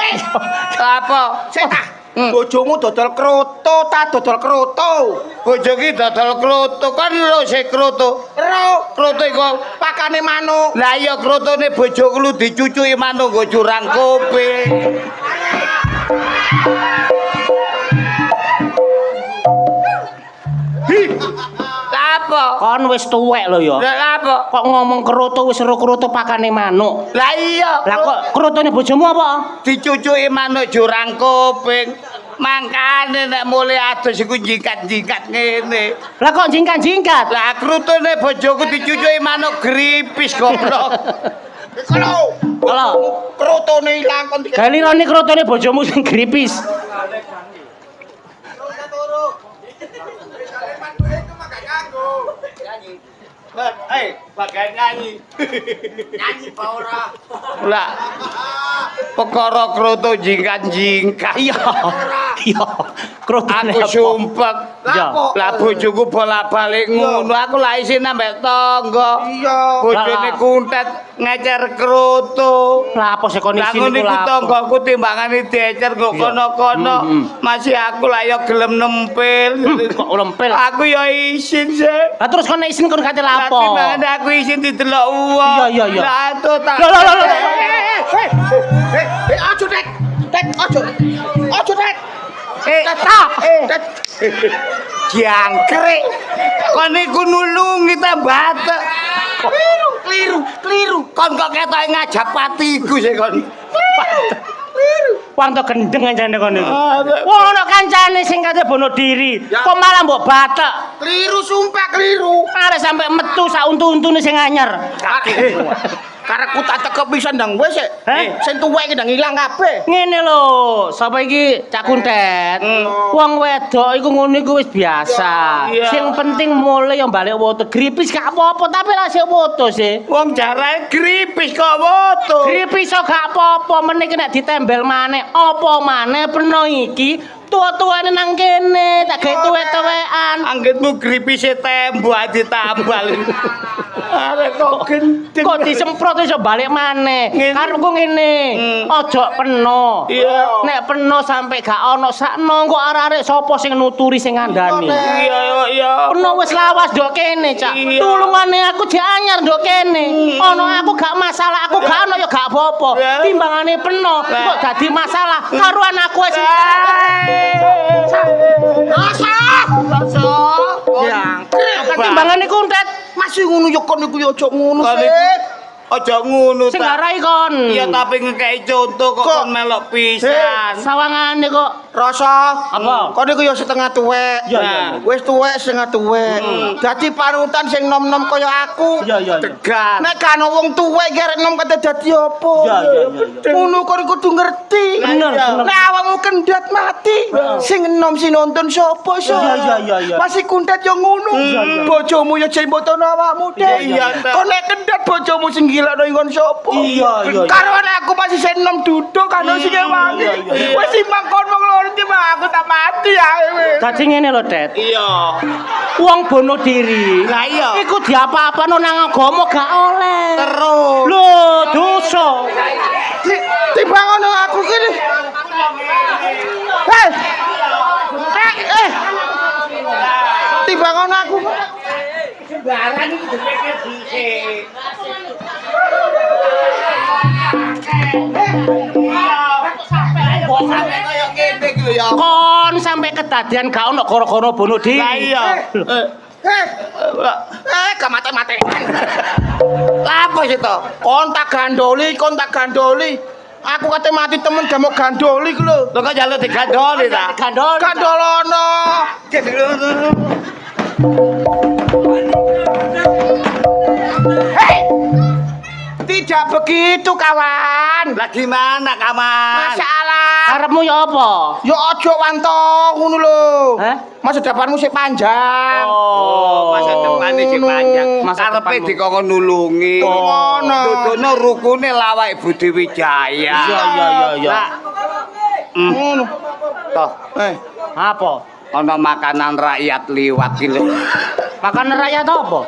Apa? Sik ta. Bojomu dodol kroto ta dodol kroto. Bojoku dodol kroto kan lho sik kroto. Kroto iku Pakane manuk. lah iya krotone bojoku lu dicucuki manuk nggo jurang kuping. Apa? Kon wis tuwek lho ya. Lah apa? Kok ngomong kroto wis ero kroto pakane manuk. Lah iya. Lah kok krotone bojomu apa? Dicucuki manuk jurang kuping. Mangkane nek mulai adus iku jingkat-jingkat ngene. Lah kok jingkat-jingkat? Lah krutune bojoku dicucuki manuk gripis goblok. Kalau krotone ilang kon Galirane krotone bojomu sing gripis. Bagai nyanyi. Nyanyi apa ora? Lah. Perkara kroto jingkat-jingkat. Iya. Krotone Aku apa? sumpek. Ya. Lah bojoku bolak-balik ngono. Aku lak isin nambah tangga. Iya. Bojone kuntet ngecer kroto. Lah apa sih Lah kondisi ngono niku iku lah? tanggaku timbangane diecer kok kono-kono. Masih aku lah ya gelem nempel. Kok lempel. Aku ya isin sih. Lah terus kon nek isin kon kate Lah lapo? timbangane aku isin didelok uang. Iya. Lah itu tak. Loh. Aja Dek. Dek aja. Aja Dek. Tet. Jangkrik. Kon niku nulungi ta batek. Keliru. Kon kok ketoke ngajak patiku sih kon. Wong to gendeng kancane kon niku. Wong ana kancane sing kate bono diri. Kok malah mbok batek. Keliru sumpah keliru. Arek sampe metu sak untu-untune sing anyar. Kareku tak cekep pisan ndang wis sik. Heh? Sing tuwek iki ndang ilang kabeh. Ngene lho, sapa iki Cak Kuntet. Wong wedok iku ngono iku wis biasa. Iya. Sing penting mulai yang balik woto gripis gak apa-apa, tapi lah sik woto sih. Wong jarae gripis kok moto. Gripis kok gak apa-apa, meniki nek ditembel maneh, apa maneh peno iki tua-tuane nang kene, tak gawe tuwek-tuwekan. Anggitmu gripise tembok ditambal. Arek kok gendeng. Kok disemprot iso balik maneh. Ngene. Karepku ngene, ojo peno. Iya. Nek peno sampe gak ono sakno kok arek-arek sapa sing nuturi sing ngandani. Iya. Peno wis lawas ndok kene, Cak. Iya. Tulungane aku jek anyar ndok kene. Ono aku gak masalah, aku gak ono ya gak apa-apa. Ya. Timbangane peno kok dadi masalah karo anakku wis. Rasa. Kan timbangane kuntet. Masih ngono yo kon niku yo aja ngono Kon sih. Aja ngono Sing ta. ngarai kon. Iya tapi ngekei contoh kok kon melok pisan. Sawangane kok. Rasa. Apa? Kon niku yo setengah tuwek. Iya. Wis tuwek setengah tuwek. Dadi panutan sing nom-nom kaya aku. Iya. Tegan. Nek kan wong tuwek garek nom kate dadi apa? Iya. Ngono kon kudu ngerti. Bener. Nek awakmu kendat mati, sing enom sing nonton sapa sih? Iya. Masih kundat yo ngono. Bojomu yo jembotono awakmu deh. Iya. Kok nek kendat bojomu sing gila nang nggon sapa? Iya. Karo nek aku masih sing enom duduk kan sing wangi. Wis timbang kon wong loro timbang aku tak mati ae wis. Dadi ngene lho, Det. Iya. Wong bono diri. Lah iya. Iku diapa-apano nang agama gak oleh. Terus. Lho, dosa. Timbang ngono aku kene. Timbang ngono aku. Sembarang iki dipikir dhisik. Kon sampai kedadian gak ono gara-gara bono diri. Lah iya. Gak gak mate-matean. Lapo sih to? Kon tak gandoli. Aku kate mati temen gak mau gandoli ku lho. Lho kok njaluk digandoli ta? Gandolono. Hei! Tidak begitu kawan. Lah gimana, Kaman? Masalah. Karepmu ya apa? Ya aja wanto ngono lho. Hah? Masa depanmu sik panjang. Masa depan iki panjang. Masa Karepe depanmu. dikongkon nulungi. Ngono. Dudono rukune lawak Budi Wijaya. Iya. Ngono. Toh, Apa? ana makanan rakyat liwat iki lho. Makanan rakyat apa?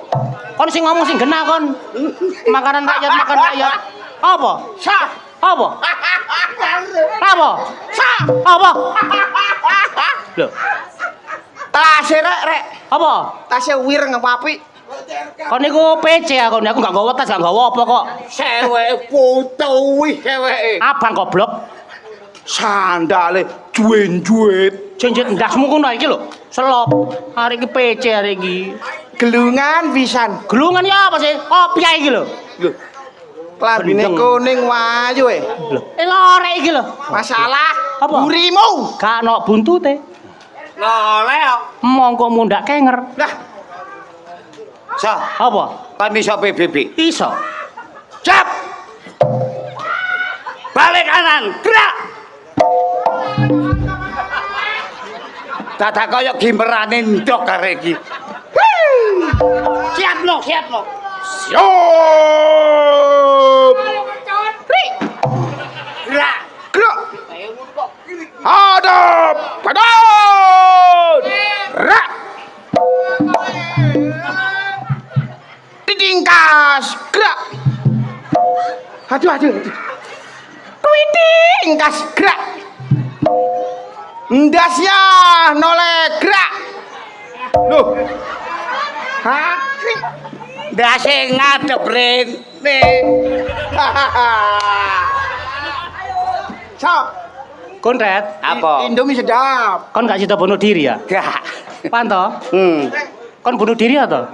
Kon sing ngomong sing genah kon. Makanan rakyat. Apa? Sa. Apa? Apa? Sa. Apa? Lho, Tase rek. apa? Tase wireng apik. Kon niku PC aku gak nggawa tas, gak nggawa apa kok. Cewek foto wih ceweke. Abang goblok. Sandale juwen-juwet. Jenjet ndasmu kono iki lho. Selop. Hari iki PC hari iki. Gelungan pisan. Gelungan ya apa sih? Kopiah iki lho. Lho. Klambine Gendeng. kuning wayu Lho, lorek iki lho. Masalah Apa? burimu. Gak ono buntute. Lole kok. Mongko mundak kenger. Lah, So, Apa? kan iso PBB. Iso. Cap. Balik kanan, gerak. Dadak kaya gimerane ndok arek iki. Siap lo. siap. Gerak. Gerak. Hadap. Padon. Rak. Didingkas. Gerak. Aduh. Didingkas. Gerak. Ndasnya noleh gerak. Loh. Hakri. Ndase ngadep rene. Sok. Kon Red, Apa? Indomie sedap. kon gak sida bunuh diri ya? Gak. Panto? Hmm. Kon bunuh diri ya to?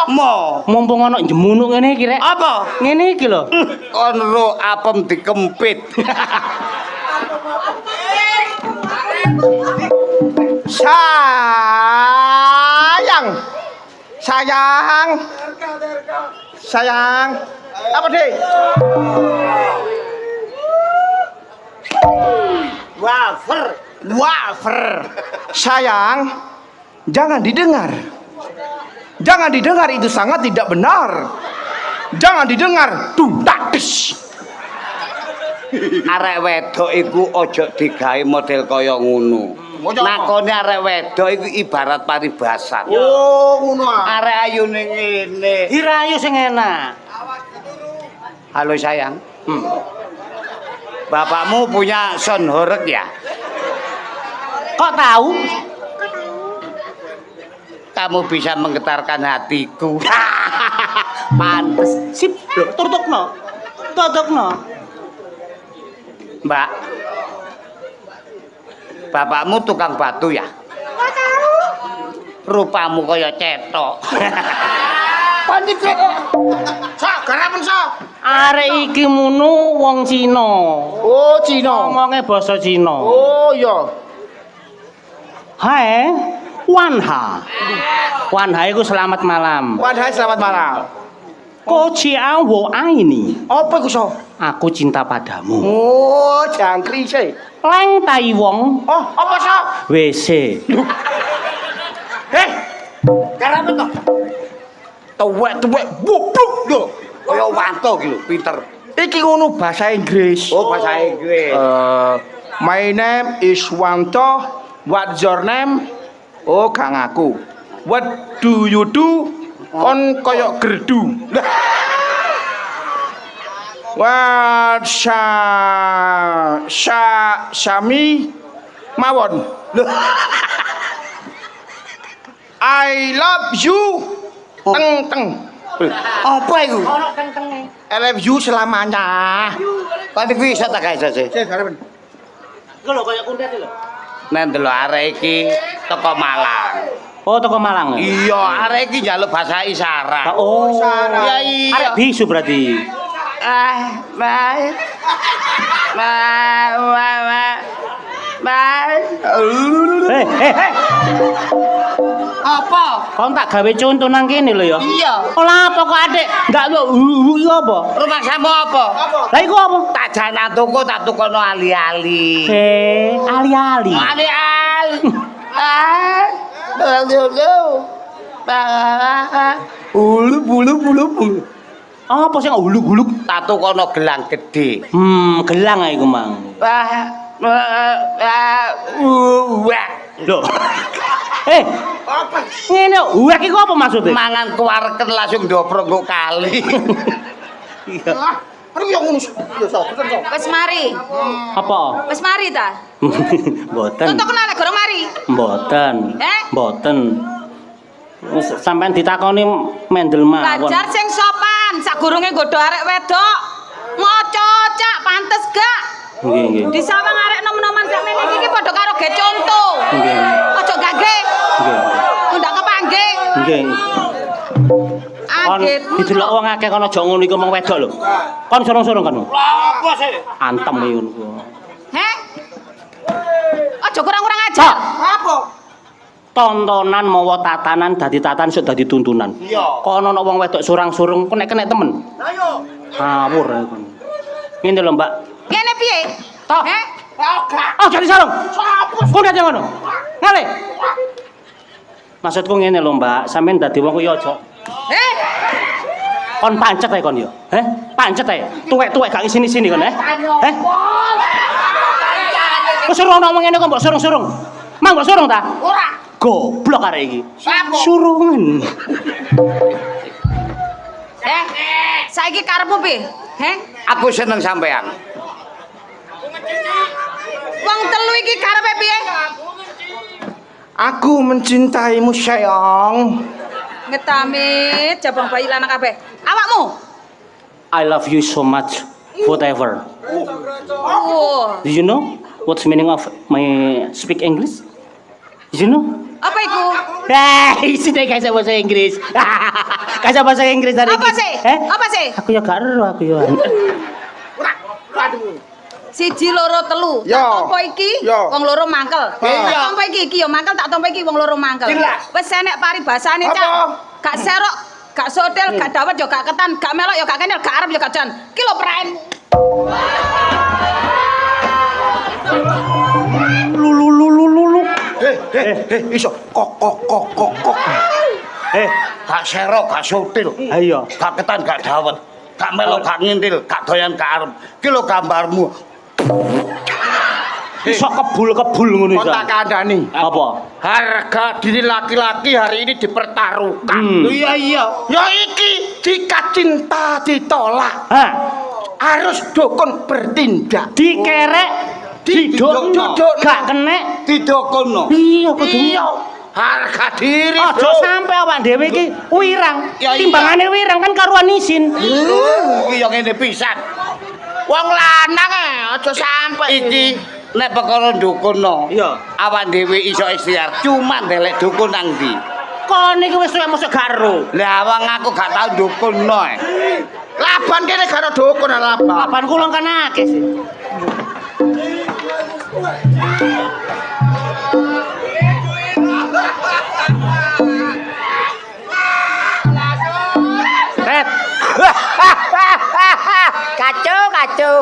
Mo. Mumpung ono jemunuk ngene iki rek. Apa? Ngene iki lho. Kon ro apem dikempit. Sayang. Apa deh? Wafer. Sayang, jangan didengar. Jangan didengar, itu sangat tidak benar. Jangan didengar. Tuntakis. Arek wedok iku aja digawe model kaya ngono. Nakone arek wedok iku ibarat paribasan. Oh, ngono ah. Arek ayune ngene. Dirayu sing enak. Halo sayang. Bapakmu punya sound horeg ya? Kok tahu? Kamu bisa menggetarkan hatiku. Pantes. Sip, lho, tutukno. Mbak. Bapakmu tukang batu ya? Rupamu kaya cetok. Panik kok. Sok, garapen sok. Arek iki munu wong Cina. Oh, Cina. Ngomonge basa Cina. Oh, iya. Hai, Wanha. Wanha iku selamat malam. Wadahai selamat malam. Koja wo aini. Apa iku sok? Aku cinta padamu. Oh, jangkrik sih. Leng tai wong Oh, apa sok? WC. Heh. Garapen to. Tuwek bubluk lho. Kaya wanto iki lho, pinter. Iki ngono bahasa Inggris. Oh, bahasa Inggris. My name is Wanto. What's your name? Oh, gak ngaku. What do you do? Kon koyok gerdu. What Sami mawon. I love you. Teng. Apa iku? I love you selamanya. Kan iki iso tak gawe sih. Iku lho kaya kundet lho. Nek ndelok arek iki teko Malang. Oh, teko Malang. Iya, arek iki njaluk bahasa isyarat. Oh, Iya iya. arek bisu berarti. Bye. Bye. Hei. Apa? Kon tak gawe contoh nang kene lho ya. Iya. Olah apa kok adek ndak yo iki apa? Rumah sama apa? Lah iku apa? Tak jana tuku tak tukono ali-ali. Ali-ali. Ali-ali. Bulu. Apa sing huluk-huluk? Tak tukono gelang gede. Gelang ae iku, Mang. Lho. Apa? Ngene uwek iku apa maksudnya? Mangan kewarken langsung dobrok nggo kali. Iya. Aduh yang ngono. Ya sok. Wis mari. Apa? Wis mari ta? Mboten. Tutuk kenal gorong mari. Mboten. Mboten. Wis sampean ditakoni mendel mawon. Belajar sing sopan, sakgurunge nggodho arek wedok. Maca cak pantes gak? Nggih. Disawang arek nom-noman sakmene iki padha karo ge conto. Nggih. Aja gage. Nggih. Ndak kepanggih. Nggih. Kon Agitmu. didelok wong akeh kon aja ngono iku mong wedok lho. Kon sorong-sorong kan. Apa sih? Antem iki ngono. Heh? Aja kurang-kurang ajar. Apa? Tontonan mawa tatanan dadi tatan sok dadi tuntunan. Iya. Kono ana wong wedok surang-surung kenek temen. Lah yo. Ngawur ae kon. Ngene lho, Mbak. Ngene piye? Toh. Heh? Oh, jadi sarung. Kok ndak ngono? Ngale. Maksudku ngene lho, Mbak, sampean dadi wong kuwi aja. Heh? Kon pancet ae kon yo. Pancet ae. Tuwek-tuwek gak isini-sini kon, Kok suruh ngomong ngene kok mbok surung-surung. Mang mbok surung ta? Ora. Goblok arek iki. Surungan. Saiki karepmu piye? Heh? Aku seneng sampean. Wong telu iki karepe piye? Aku mencintaimu sayang. Ngetamit jabang bayi lanang kabeh. Awakmu? I love you so much. Whatever. Oh, Do you know what's meaning of my speak English? Do you know? apa iku? Sini kasih bahasa Inggris. Kasih bahasa Inggris dari Apa sih? Apa sih? Aku ya gak ero aku ya. Siji loro telu. Tak Yo. tompo iki Yo. wong loro mangkel. Tak Iya. tompo iki yo mangkel, tak tompo iki wong loro mangkel. Jelas. Wis enek paribasane, Cak. Apa? Gak serok, gak sotel, gak dawet yo gak ketan, gak melok yo gak kenel, gak arep yo gak jan. Ki lho pren. Lulu. Iso kok. Gak serok, gak sotil. Ayo. Gak ketan, gak dawet. Gak melok, gak ngintil, gak doyan, gak arep. Ki lho gambarmu. Iso kebul ngono iso. Kota kandhani. Apa? Harga diri laki-laki hari ini dipertaruhkan. Iya. Ya iki jika cinta ditolak Hah? harus dukun bertindak. Dikerek, didokno, gak kenek. Didokono. Iya, kudu. Harga diri. Aja bro. sampe awak dhewe iki wirang. Ya iya. Timbangane wirang kan karuan isin. Iki yo ngene pisan. Wong lanang aja sampe Iki nek perkara dukunno. Iya. Awak dhewe iso ikhtiar, cuma ndelek dukun nang ndi. Kon iki wis suwe mosok gak ero. Lah awang aku gak tau dukunno. laban kene karo dukun laban. Lapan kula kan akeh sih. Red. Kacau.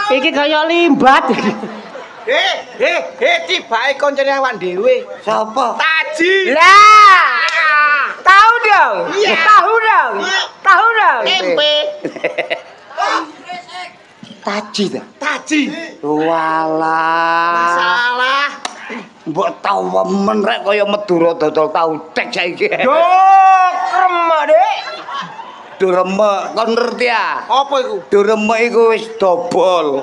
Iki kaya limbat. Tibake koncene awak dhewe. Sapa? Taji. Lah. Tahu dong. Tahu dong. Tempe. Taji ta. Taji. Walah. Salah. Mbok tau wemen rek kaya Madura dodol tahu tek saiki. Yo, kremek, Dik. Duremek, kon ngerti ya? Apa iku? Duremek iku wis dobol.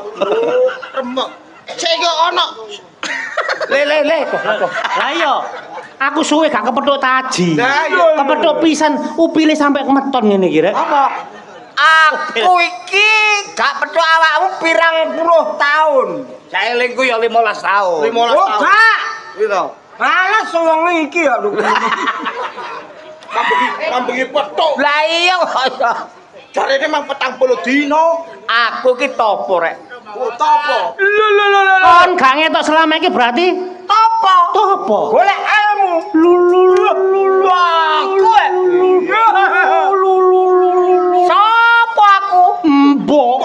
Remek. Saiki ana. Le. Lah iya. Aku suwe gak kepethuk taji. Lah iya. Kepethuk pisan upile sampe kemeton ngene iki rek. Apa? Aku iki gak petuk awakmu pirang puluh tahun. Saelingku ya 15 tahun. 15 tahun. Gak. Piro? Malah wong iki ya. Mambengi petuk. Lah iya kok. Jarene mang 40 dino. Aku ki topo rek. Oh, topo. Lho. Kon gak ngetok selama iki berarti Topo. topo? Golek ilmu. Aku. Sopo aku? Mbok.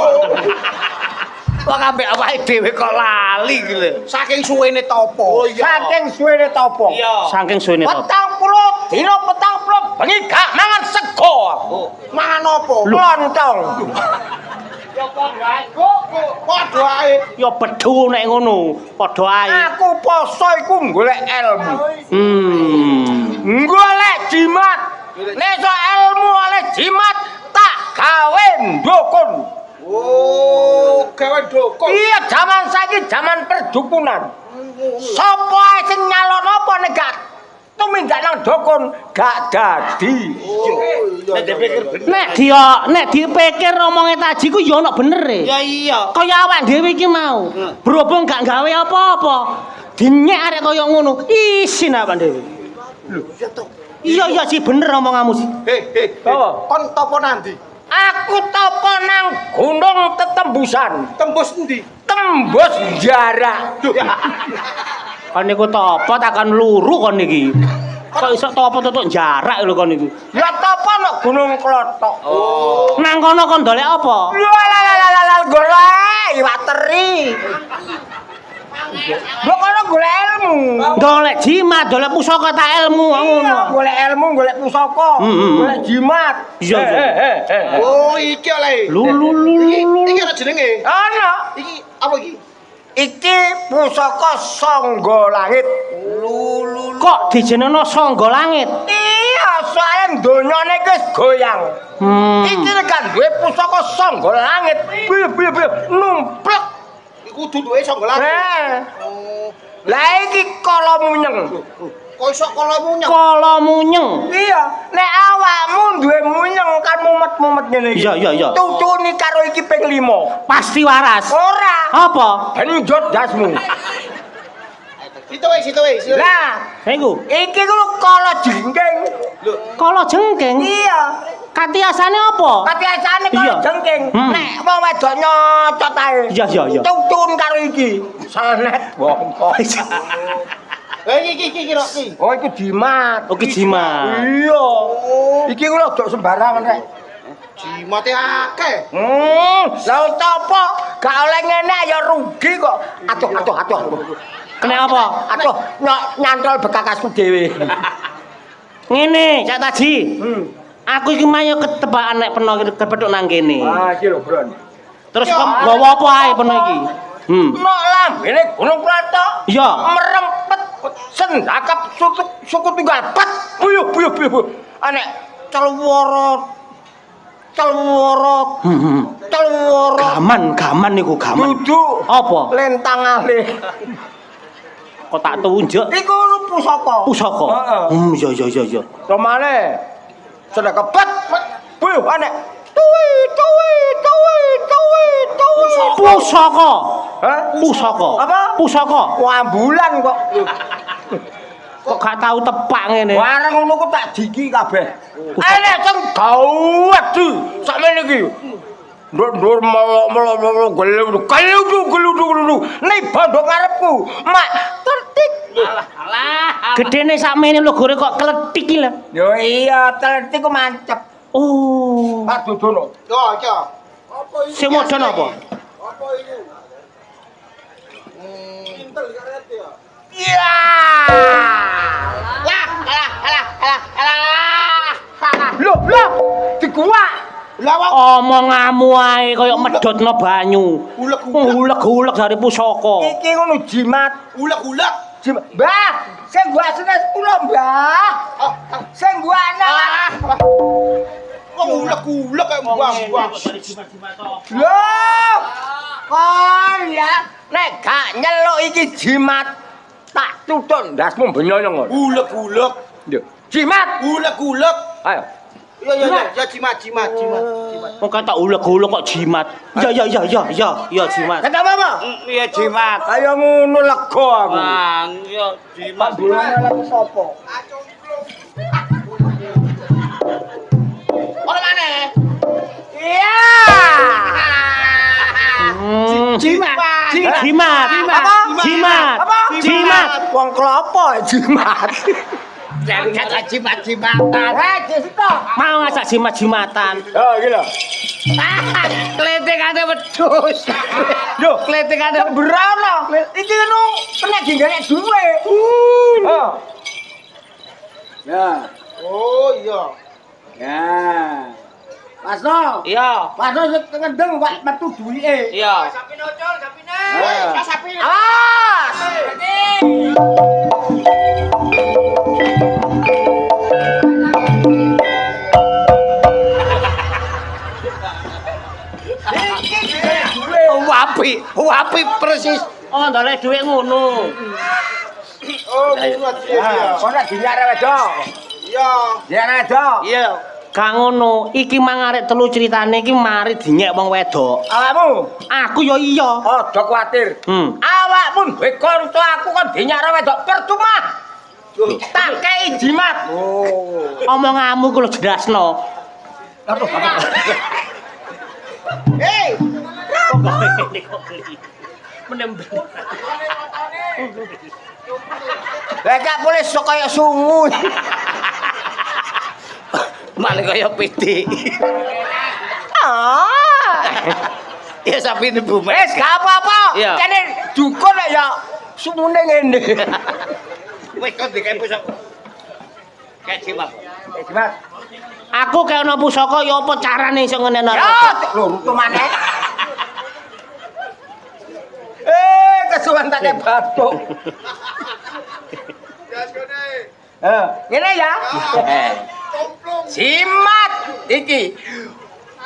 Kok ambek awake dhewe kok lali iki lho. Saking suwene topo. Saking suwene topo. Saking suwene topo. 40 dina 40 bengi gak mangan sego aku. Mangan apa? Lontong. Padha ae. Ya bedhu nek ngono, padha ae. Aku poso iku golek ilmu. Golek jimat. Nek iso ilmu oleh jimat tak gawe ndukun. Oh, gawe dukun. Iya, zaman saiki zaman perdukunan. Sopo ae sing nyalon apa nek gak tumindak nang dukun gak dadi. Nek dipikir Nek dipikir omonge Taji ku ya ana benere. ya iya. Kaya awak dhewe iki mau. Berhubung gak gawe apa-apa. Dinyek arek kaya ngono, isin awak dhewe. Iya sih bener omonganmu sih. Kon topo nanti. Aku topo nang gunung tetembusan. Tembus endi? Tembus jarak. Kon niku topo takkan luru kon iki. Kok iso topo tutuk jarak lho kon niku. Ya topo nang gunung klothok. Nang kono kon dolek apa? Lah golek iwak teri. Mbok kono golek ilmu. Dolek jimat, dolek pusaka tak ilmu ngono. Golek ilmu, golek pusaka, golek jimat. Iya. Oh, iki oleh. Lu. Iki ana jenenge. Ana. Iki apa iki? Iki pusaka sangga langit. Kok dijenengno sangga langit? Iya, soalnya donyane wis goyang. Iki nek kan duwe pusaka sangga langit. Piye numplek. Iku duduke sangga langit. Lah iki kala munyeng. Kok iso kala munyeng? Kala munyeng. Iya, nek awakmu duwe munyeng kan mumet-mumet ngene iki. Iya. Tutuni karo iki ping 5. Pasti waras. Ora. Apa? Benjot dasmu. Situ wis. Lah, Iku. iki ku kala jengking. Kala jengking. Iya. Katiasane apa? Katiasane Iya. kala jengking. Nek wong wedok nyocot ae. Iya. Tutun karo iki. Sanet bongko. Iki kira iki. Oh, iku jimat. Oke jimat. Iya. Iki ku rada sembarangan rek. Jimate akeh. Lah apa? Gak oleh ngene ya rugi kok. Atuh. Kena apa? Atuh, nyantol bekakasku dhewe. Ngene, Cak Taji. Aku iki mayo ketebakan nek peno iki kepethuk nang kene. iki lho, Bron. Terus kok nggawa apa ae peno iki? Nok lambene Gunung Klothok. Iya. Merempet sendakap suku tunggal pat. Buyuh. Anek celworo. Gaman niku gaman. Dudu. Apa? Lentang alih. Kok tak tunjuk? Iku pusaka. Pusaka. Heeh. Iya. Romane. Sendakap pat. Buyuh anek. Pusaka. Hah? Pusaka. Apa? Pusaka. Ambulan kok. Kok gak tahu tepak ngene. Wareng ngono ku tak diki kabeh. Enek sing gawat di sakmene iki. Ndur melok gelu. Ning bondo ngarepku. Mak tertik. Alah. Gedene sakmene lho gore kok kletik iki lho. Yo iya, tertik ku mancep. Oh. Pak Dodono. Yo, iki. Apa iki? Sing modon apa? Apa iki? Intel karet ya. Iya. Alah. Loh, dikuak. Lah wong Omonganmu ae kaya medhotno banyu. Uleg-uleg dari pusaka. Iki ngono jimat. ulek-ulek. Jimat. Mbah, sing gua senes kula, Mbah. Sing gua anak. Wong ulek-ulek kaya buang-buang. Loh. Kon ya, nek gak nyeluk iki jimat tak tutun ndasmu benyonyong. Ulek-ulek. Yo, jimat. Ulek-ulek. Ayo. Ya jimat. Kok kata uleg-uleg kok jimat. Ya jimat. Kata apa? Iya jimat. Ayo ngono lega aku. Bang, ya jimat. Bulane lagi sapa? Ono maneh. Iya. Jimat. Jimat. Wong klopo jimat. Jangan jimat-jimatan. Disitu. Mau ngajak jimat-jimatan. Oh, iki lho. Kletekane wedhus. Yo, Kletekane berono. Iki ngono kena ginggane duwe. Oh. Ya. Oh iya. Ya. Pasno. Iya. Pasno ngendeng Pak metu duwike. Iya. Awas. Wapi persis. Oh, ndolek dhuwit ngono. Oh, ngono Ya, kok nek dinyare wedok. Iya. Dinyare wedok. Iya. Kang ngono, iki mang arek telu critane iki mari dinyek wong wedok. Awakmu. Aku ya iya. Aja kuwatir. Awakmu duwe kanca aku kon dinyare wedok percuma. Tak kei jimat. Omonganmu ku lho jelasno. Hei, Lah gak boleh sok kaya sungu. malah kaya PD. Ya sapi ini bumet. Wis gak apa-apa. Iya. Kene dukun ya sungune ngene. Wis kok dikae pusat. Kayak jimat. Jimat. Aku kayak ono pusaka ya apa carane iso ngene Ya, lho rutu maneh. Kesuwen tak kayak batuk. Ngene ya. Jimat iki.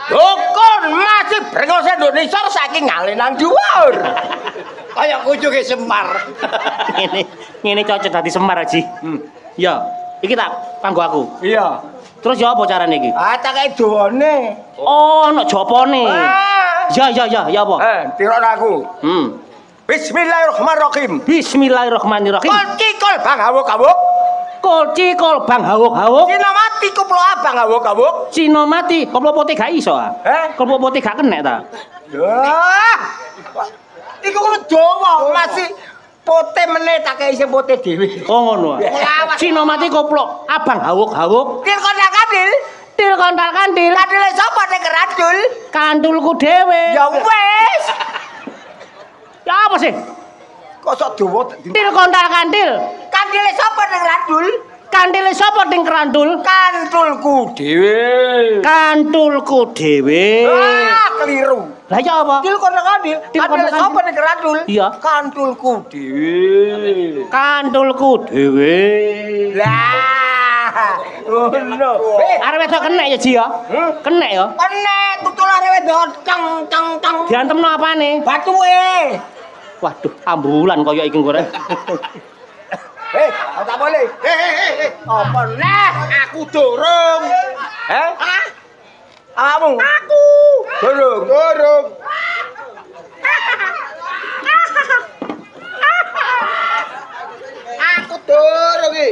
Dukun masih brengose Indonesia saking ngalinan dhuwur. Kayak kucuke Semar. ngene cocok dadi Semar Haji. Ya, iki tak kanggo aku. Iya. Terus ya apa carane iki? Tak kayak dawane. Oh, ono jopone. Ya apa? Tirokno aku. Bismillahirrahmanirrahim. Bismillahirrahmanirrahim. Kol bang hawuk-hawuk. Kolci kol bang hawuk-hawuk. Cina mati kuplo abang hawuk-hawuk. Cina mati, koplo putih gak iso ah. Koplo putih gak kenek ta. Yah. Iku kulo Jawa masih pote meneh tak kei sing pote dhewe. Oh ngono ah. Cina mati koplo abang hawuk-hawuk. Til kondak kandil. Til kontal kandil. Kandile sapa nek keradul? Kandulku dhewe. Ya wis. Ya apa sih? Kok sok dawa Til kontal kandil. kandile sapa nek keradul? Kandile sapa ning kerandul? Kantulku dhewe. Kantulku dhewe. Keliru. Lah ya apa? Til kondak kandil. Til Kandile kondak sapa nek keradul? Iya. Kantulku dhewe. Kantulku dhewe. Lah, ngono. Arep wedok kenek ya Ji ya? Kenek ya? Kenek tutulane wedok ceng. Diantemno apane? Batuke. Waduh, ambulan kaya iki goreng. Tak boleh. Apa nah? Aku dorong. Kamu? Aku. Dorong. Aku dorong iki.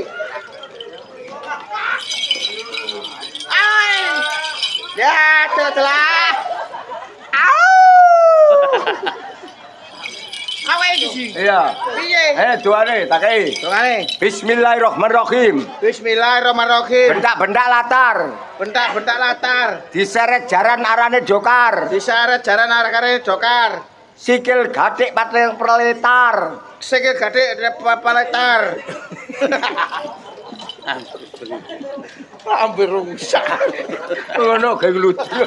Ya, telah. Kawe iki sih. Iya. Piye? Doane tak kei. Dongane. Bismillahirrahmanirrahim. Bismillahirrahmanirrahim. Bentak-bentak latar. Bentak-bentak latar. Diseret jaran arane jokar. Diseret jaran arek-arek jokar. Sikil gathik pateng preletar. Sikil gathik paletar. Hampir rusak. Ngono gawe lucu.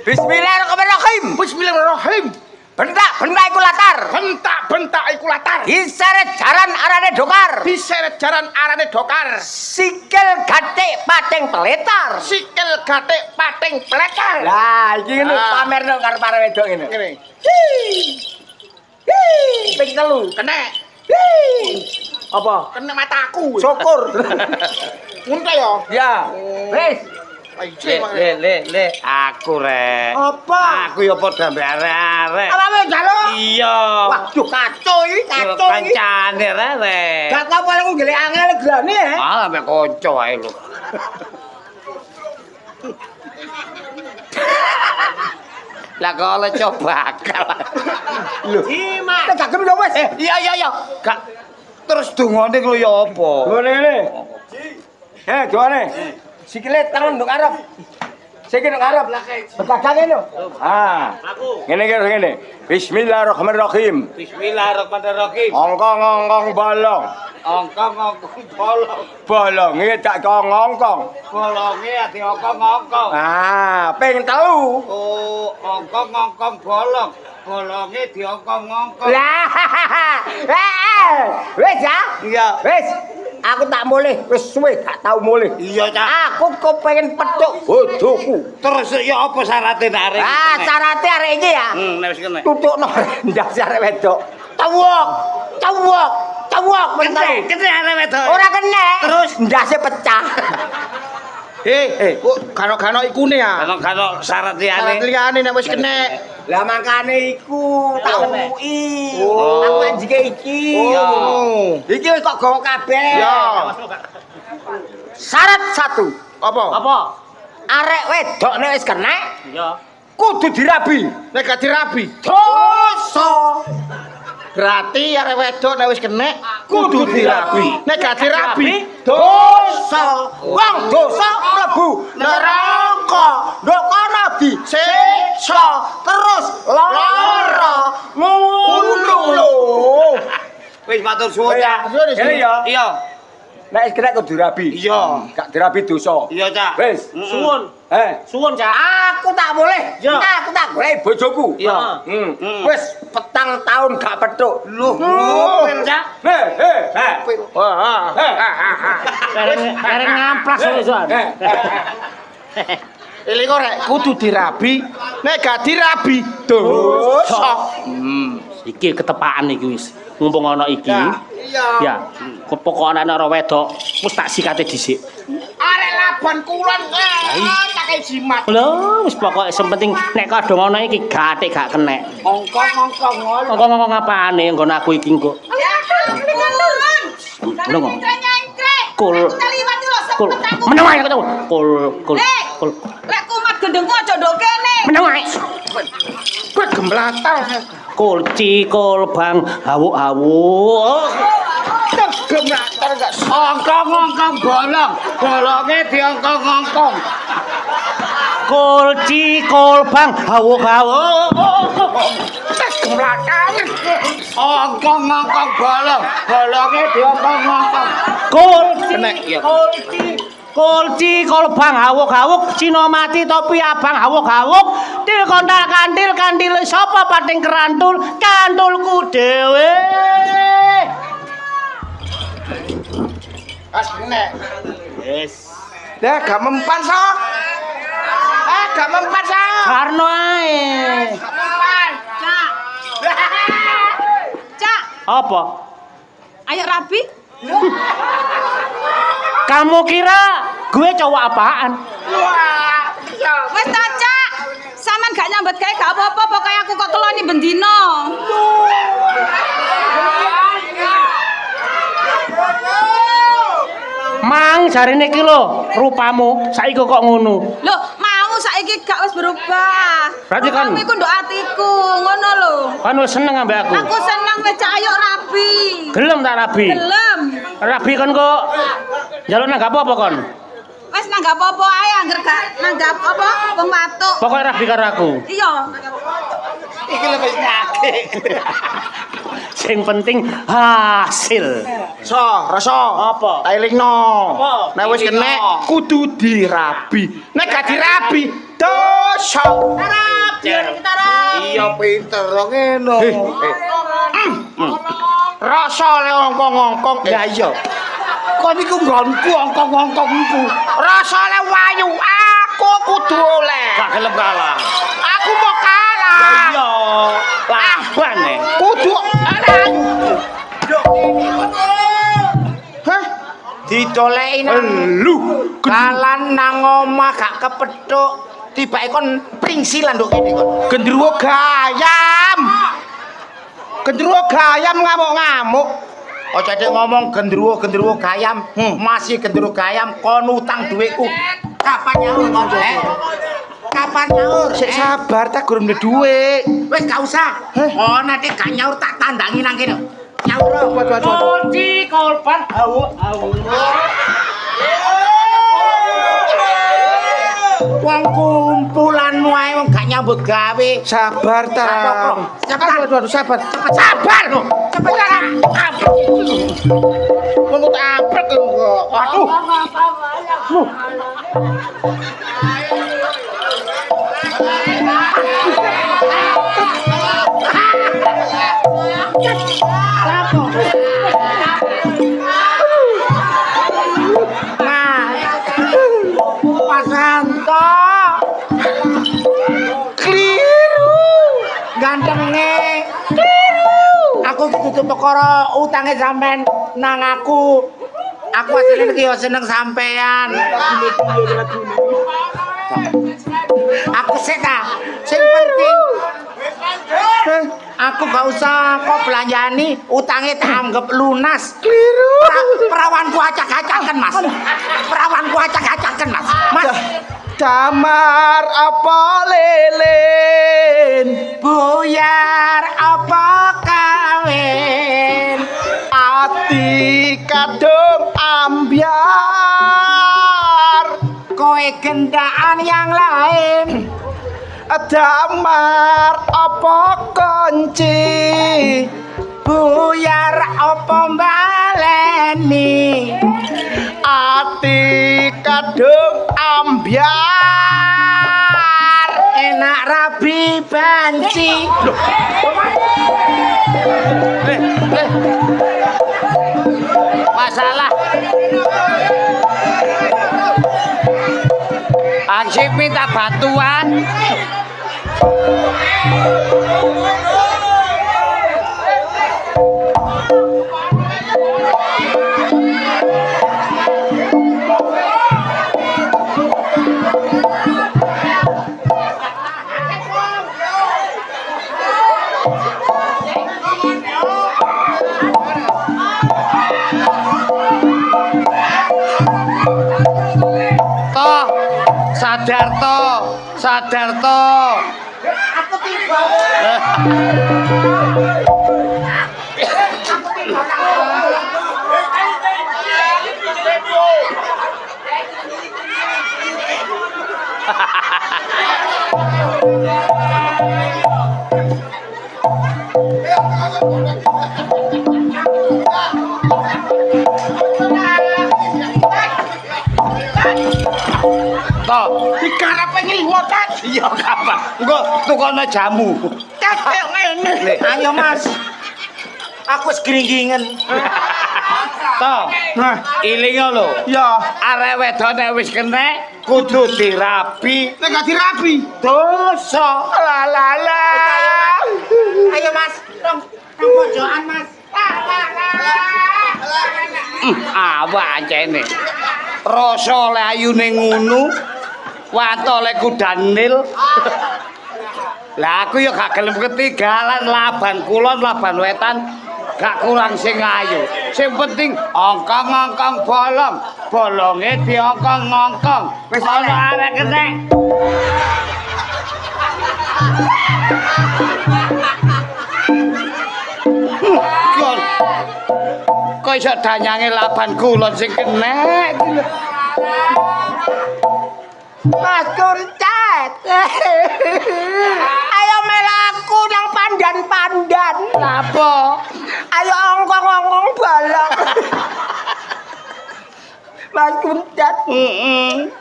Bismillahirrahmanirrahim. Bismillahirrahmanirrahim. Bentak-bentak iku latar. Bentak-bentak iku latar. Diseret jaran arane dokar. Diseret jaran arane dokar. Sikil gathik pateng peletar. Sikil gathik pating pletar. Lah, iki ngene Ah. pamerno karo para wedok ngene. Ngene. Ping telu. Kenek. Apa? Kena mataku. Syukur. Ngono ya. Ya. Wis. Le, aku rek. Apa? Aku ya padha mbek arek-arek. Awakmu njaluk? Iya. Waduh kacau iki, kacau iki. Kancane rek. Gak apa aku golek angel grane ya. Ah, mbek kanca wae lho. Lah kalau coba akal. Lho. Ima. Nek gak gelem ya wis. Iya. Gak terus dungane lho ya apa? Ngene. Doane. Sikile tangan nduk arep. Sikile nduk arep. Begadang ngene. Ah. Ngene. Bismillahirrahmanirrahim. Bismillahirrahmanirrahim. Ongkong bolong. Bolonge tak ngongkong. Bolonge ati ongkong. Ah, ping 3. Oh, ongkong bolong. Bolonge diongkong-ongkong. Lah. Wis ya? Iya. Wis. Aku tak mulih, wis suwe gak tau mulih. Iya, Cak. Aku kepengin petuk bojoku. Terus ya apa syaratnya arek? Ah, syaratnya arek iki ya. Nek wis kene. Tutukno ndas arek wedok. Cawok meneh. Kene arek wedok. Ora kene. Terus ndase pecah. Kok gano-gano ikune ya? Gano syarat liyane. Syarat liyane nek wis kena. Lah makane iku tak umuki. Oh. Aku anjike iki. Oh. Iki wis kok gawa kabeh. Ya. Syarat 1. Apa? Arek wedok nek wis kena Iya. kudu dirabi. Nek gak dirabi. Dosa. Berarti arek wedok nek wis kena kudu dirabi. Nek gak dirabi Dosa. Wong dosa mlebu neraka. Ndok kono disiksa terus lara. Ngono lho. Wis matur suwun ya. Ngene ya. Iya. Nek wis kena kudu dirabi. Iya. Gak dirabi dosa. Iya, Cak. Wis. Suwun. Suwun, Cak. Aku tak boleh. Iya. Aku tak boleh bojoku. Iya. Wis petang tahun gak petuk. Lho, Cak. Kareng ngamplas wis, Wan. Eling rek kudu dirabi. Nek gak dirabi dosa. Iki ketepaan iki wis. Mumpung ana iki. Iya. Ya, pokoknya anak wedok wis tak sikate dhisik. Arek laban kulon tak kei jimat. Lho, wis pokoke sing penting nek kadung ana iki gathik gak kenek. Ongkong ngono. Ngomong apane nggon aku iki engko. Lho kok. Kul. Kul. Meneng wae ketemu. Kul. Lek kumat gendengku aja ndok kene. Meneng wae. Kok gemblatal. Kulci, kolbang, hawuk-hawuk. Gemblatal gak ongkong bolong. Bolonge diongkong-ongkong. Kulci, kolbang, hawuk-hawuk. gemblatal. Ongkong bolong. Bolonge diongkong-ongkong. Kulci, kolbang, hawuk-hawuk, Cina mati topi abang, hawuk-hawuk, til kontak kantil sapa pating kerantul, kantulku dhewe. Asne. Yes. Lah gak mempan so. Gak mempan so. Karno ae. Gak mempan. Cak, Apa? ayo rabi. Kamu kira gue cowok apaan? Wah. Wis ta, Cak. Saman gak nyambet gawe gak apa-apa, pokoke aku kok keloni bendino. Mang jarine iki lho, rupamu saiki kok ngono. Loh, mau saiki gak wis berubah. Berarti kan- Rupamu iku nduk atiku, ngono lho. Kan wis seneng ambek aku. Aku seneng wis Cak ayo rabi. Gelem tak rabi? Gelem. Rabi kan kok njaluk nanggap apa kon? Wis nanggap apa ae angger gak nanggap apa wong watuk. Pokoknya rabi karo aku. Iya. Iki lho wis nyake. Sing penting hasil. So, rasa. Apa? Tak elingno. Apa? Nek wis kena kudu dirabi. Nek gak dirabi dosa. Rabi kita rabi. Iya pinter ngono. Rasa le ongkong-ongkong. Ya iya. Kok niku nggonku ongkong-ongkong iku. Rasa le wayu. Aku kudu oleh. Gak gelem kalah. Aku mau kalah. Iya. Laban Kudu ayo. didoleki nang lu dalan nang omah gak kepethuk tibake kon pringsilan nduk kene kon. gendruwo gayam. Gendruwo gayam ngamuk-ngamuk. Aja dek ngomong gendruwo gayam, masih gendruwo gayam kon utang dhuwitku. Kapan nyaur kon, Kapan nyaur? Sik sabar tak gurung duwe. Wis gak usah. Oh, nanti gak nyaur tak tandangi nang kene. Nyaur. Kunci korban awu. Wong kumpulanmu ae wong gak nyambut gawe. Sabar ta. Cepetan. Aduh, sabar. Sabar lho. Cepetan. Ngono tak apret kok. Aduh. Pasanto Kliru. gantenge kliru. Aku tutup perkara utange sampean nang aku. Aku asline iki yo seneng sampean. Aku seta. Sing penting aku gak usah kok belanjani, utange tak anggap lunas. Kliru. Perawanku acak-acaken, Mas. Perawanku acak-acaken, Mas. Mas, Damar apa lelen, buyar apa kawin, ati kadung ambyar. kowe gendaan yang lain. Damar apa kunci, Buyar apa baleni, ati kadung ambyar. enak rabi banci. Masalah. Ansip minta bantuan. Sadar to. Aku tiba. To, Dikarepe ngliwatan. iya kapan? Engko tukono jamu. Kayak ngene. Ayo Mas. Aku wis gringgingen. To, Nah, ilingo lho. ya, Arek wedone wis kenek kudu dirabi. nek gak dirabi. Dosa. Lalala. Ayo Mas, nang pojokan Mas. Awak ancene. Rasa le ayune ngono, wato le kudanil. Lah aku ya gak gelem ketinggalan laban kulon laban wetan gak kurang sing ayu. Sing penting ongkong-ongkong bolong, bolonge diongkong-ongkong. Wis ana arek kenek. Kok iso danyange laban kulon sing kenek. Mas Kurcet. Ayo melaku nang pandan-pandan. Napa? Ayo ongkong-ongkong bolong. Mas Kurcet.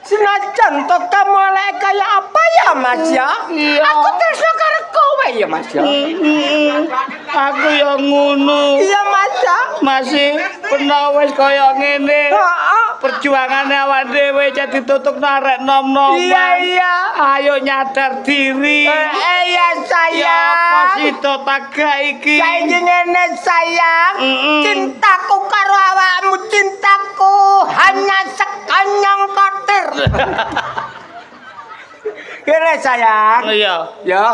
Senajan to kamu lek kaya apa ya Mas ya? Iya. Aku tresno karo kowe ya Mas ya. Aku ya ngono. Iya Mas ya. Masih pernah wis kaya ngene. Heeh. perjuangane awak dhewe jadi tutuk narek nom-nom. Iya. Ayo nyadar diri. Iya sayang. Ya apa sih to taga iki? Saiki ngene sayang. Cintaku karo awakmu cintaku hanya sekonyong kotir. Kene sayang. Iya. Ya.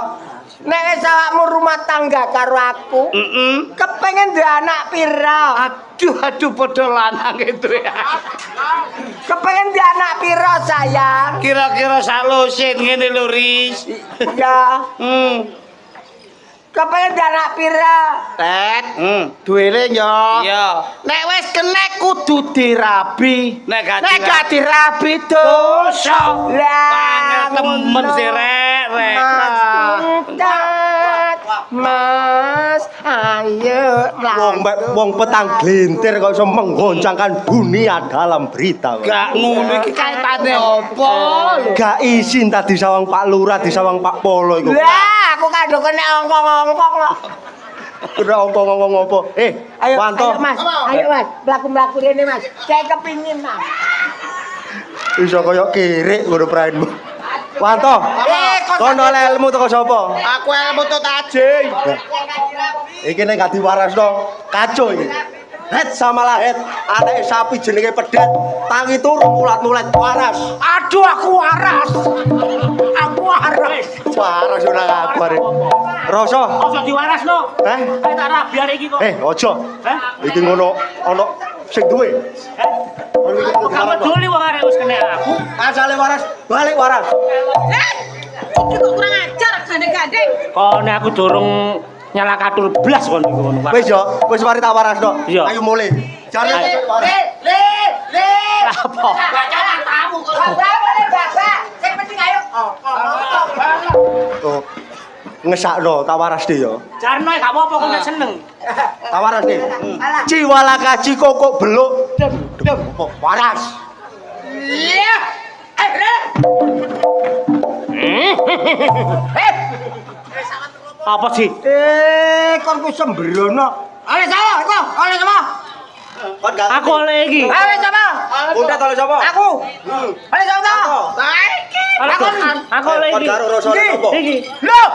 Nek wis awakmu rumah tangga karo aku, kepengen duwe anak pira? Aduh padha lanang itu ya. Kepengen duwe anak pira sayang? Kira-kira sak lusin ngene lho Riz. Iya. Kepengen duwe anak pira? Tet, duwene yo. Iya. Nek wis kenek kudu dirabi. Nek gak dirabi dosa. Lah temen sih rek. Mas, ayo wong petang glintir kok iso menggoncangkan dunia dalam berita. Gak ngono iki kaitane apa lho? Gak izin tadi sawang Pak Lurah, disawang Pak Polo iku. Lah, aku kadung kena ongkong-ongkong kok. Kena ongkong-ongkong apa? Ayo, Wanto. ayo Mas, mlaku-mlaku rene Mas. Saya kepingin Mas. Iso kaya kirik ngono praenmu. Wanto. Kono ilmu teko sapa? Aku ilmu to tajing. Iki nek gak diwarasno, kacau iki. Het sama lah het, anake sapi jenenge Pedet, tangi turu mulat-mulat waras. Aduh aku waras. Aku waras. Waras ora kabar. Rasa. Ojo diwarasno. Kayak tak rabiar iki kok. Ojo. Iki ngono ana sing duwe. Kamu doli wong arek wis kena aku. Asale waras, balik waras. Iki kok kurang ajar gandeng-gandeng. Kone aku durung nyala katul blas kon iku ngono. Wis yo, wis mari tak warasno. Iya. Ayo mulai. Jare Le. Apa? Bacalah tamu kok. Boleh bapak. Sing penting ayo. Tuh. Ngesakno tak warasne yo. Jarno gak apa-apa kok nek seneng. Tak warasne. Ciwala kaji kokok beluk. Waras. Iya. Apa sih? Kon ku sembrono. Oleh sapa? Oleh sapa? Aku oleh iki. Oleh sapa? Undat oleh sapa? Aku. Oleh sapa? Aku oleh iki. Karo rasa sapa? Iki. Loh,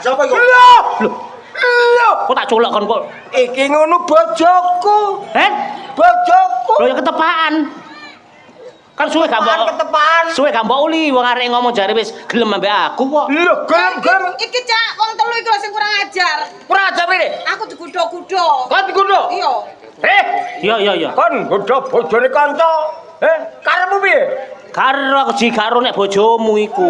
Sapa iku? Loh. Kok tak colok kon kok. Iki ngono bojoku. Bojoku. Lho ya ketepaan. Kan suwe gak mbok. Ketepaan. Suwe gak mbok uli wong arek ngomong jare wis gelem ambek aku kok. Lho, gelem. Iki Cak, wong telu iki lho sing kurang ajar. Kurang ajar rene. Aku digudo-gudo. Kon digudo. Iya. Iya. Kon gudo bojone kanca. Karepmu piye? Karo aku jigaro nek bojomu iku.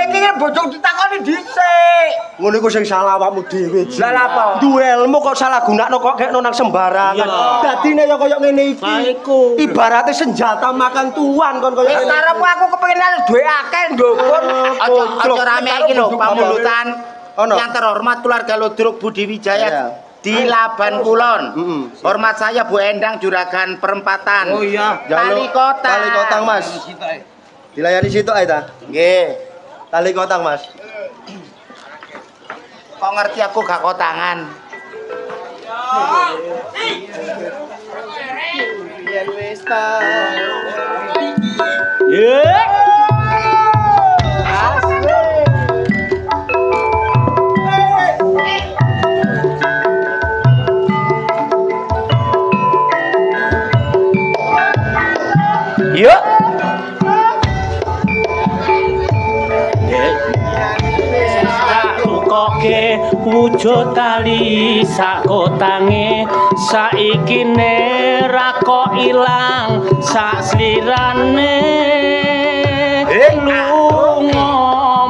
Iki bojoku ditakoni dhisik. Ngono iku sing salah awakmu dhewe. Lah apa? Duwe ilmu kok salah gunakno kok gekno nang sembarangan. Iya. Dadine ya kaya ngene iki. Lah iku. Ibarate senjata makan tuan kon kaya ngene. Karepmu aku kepengin duwe akeh ndukun. Aja rame iki lho pamulutan Ono. yang terhormat keluarga Ludruk Budi Wijaya Iya. di Laban Kulon. Mm-mm. Hormat saya Bu Endang Juragan Perempatan. Oh iya. Tali Kota. Tali Kotang, Mas. Dilayani situ ae ta? Nggih. Tali Kotang, Mas. Kok ngerti aku gak kotangan. Yuk. Koke wujud tali sak kotange saiki ra kok ilang sak slirane lunga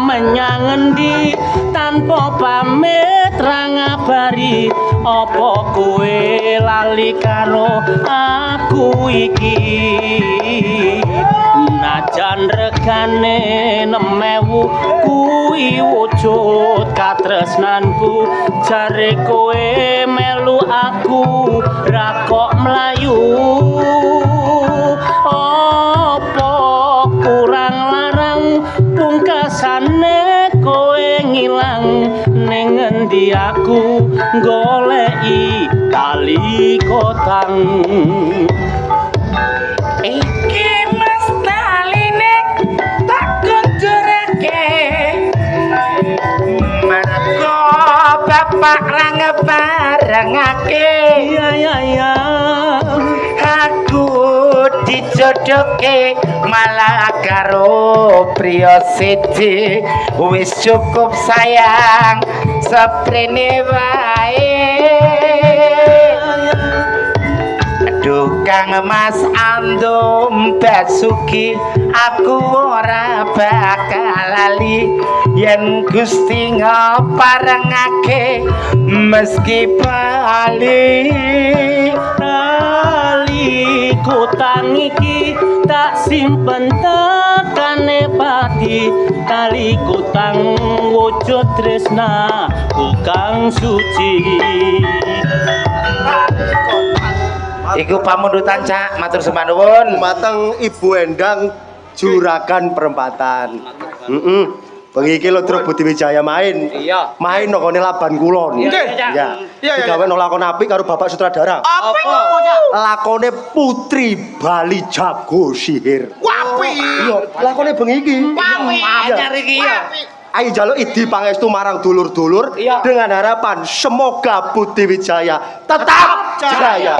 menyang endi tanpa pamit ra ngabari apa kowe lali karo aku iki najan regane 6.000 kuwi wujud katresnanku jare kowe melu aku ra kok mlayu apa kurang larang pungkasane kowe ngilang ning endi aku goleki tali kotang iki bapak ra ngebarengake ya aku dijodohke malah karo priya siji wis cukup sayang seprene wae aduh Kang Mas Andom Basuki aku ora bakal lali yen Gusti ngaparengake meski bali kutang iki tak simpen tekane pati tali kutang wujud tresna kang suci iku pamundutan Cak matur sembah nuwun Mateng Ibu Endang Juragan Perempatan. Bengi iki lho Truk Budi Wijaya main. Iya. Main nang kene Laban Kulon. Nggih. Ya. Iya. Digawe nang lakon apik karo Bapak Sutradara. Apa ngopo, Cak? Lakone Putri Bali Jago Sihir. Wapi. Iya, lakone bengi iki. anyar iki ya Ayo jaluk idi pangestu marang dulur-dulur dengan harapan semoga Budi Wijaya tetap jaya.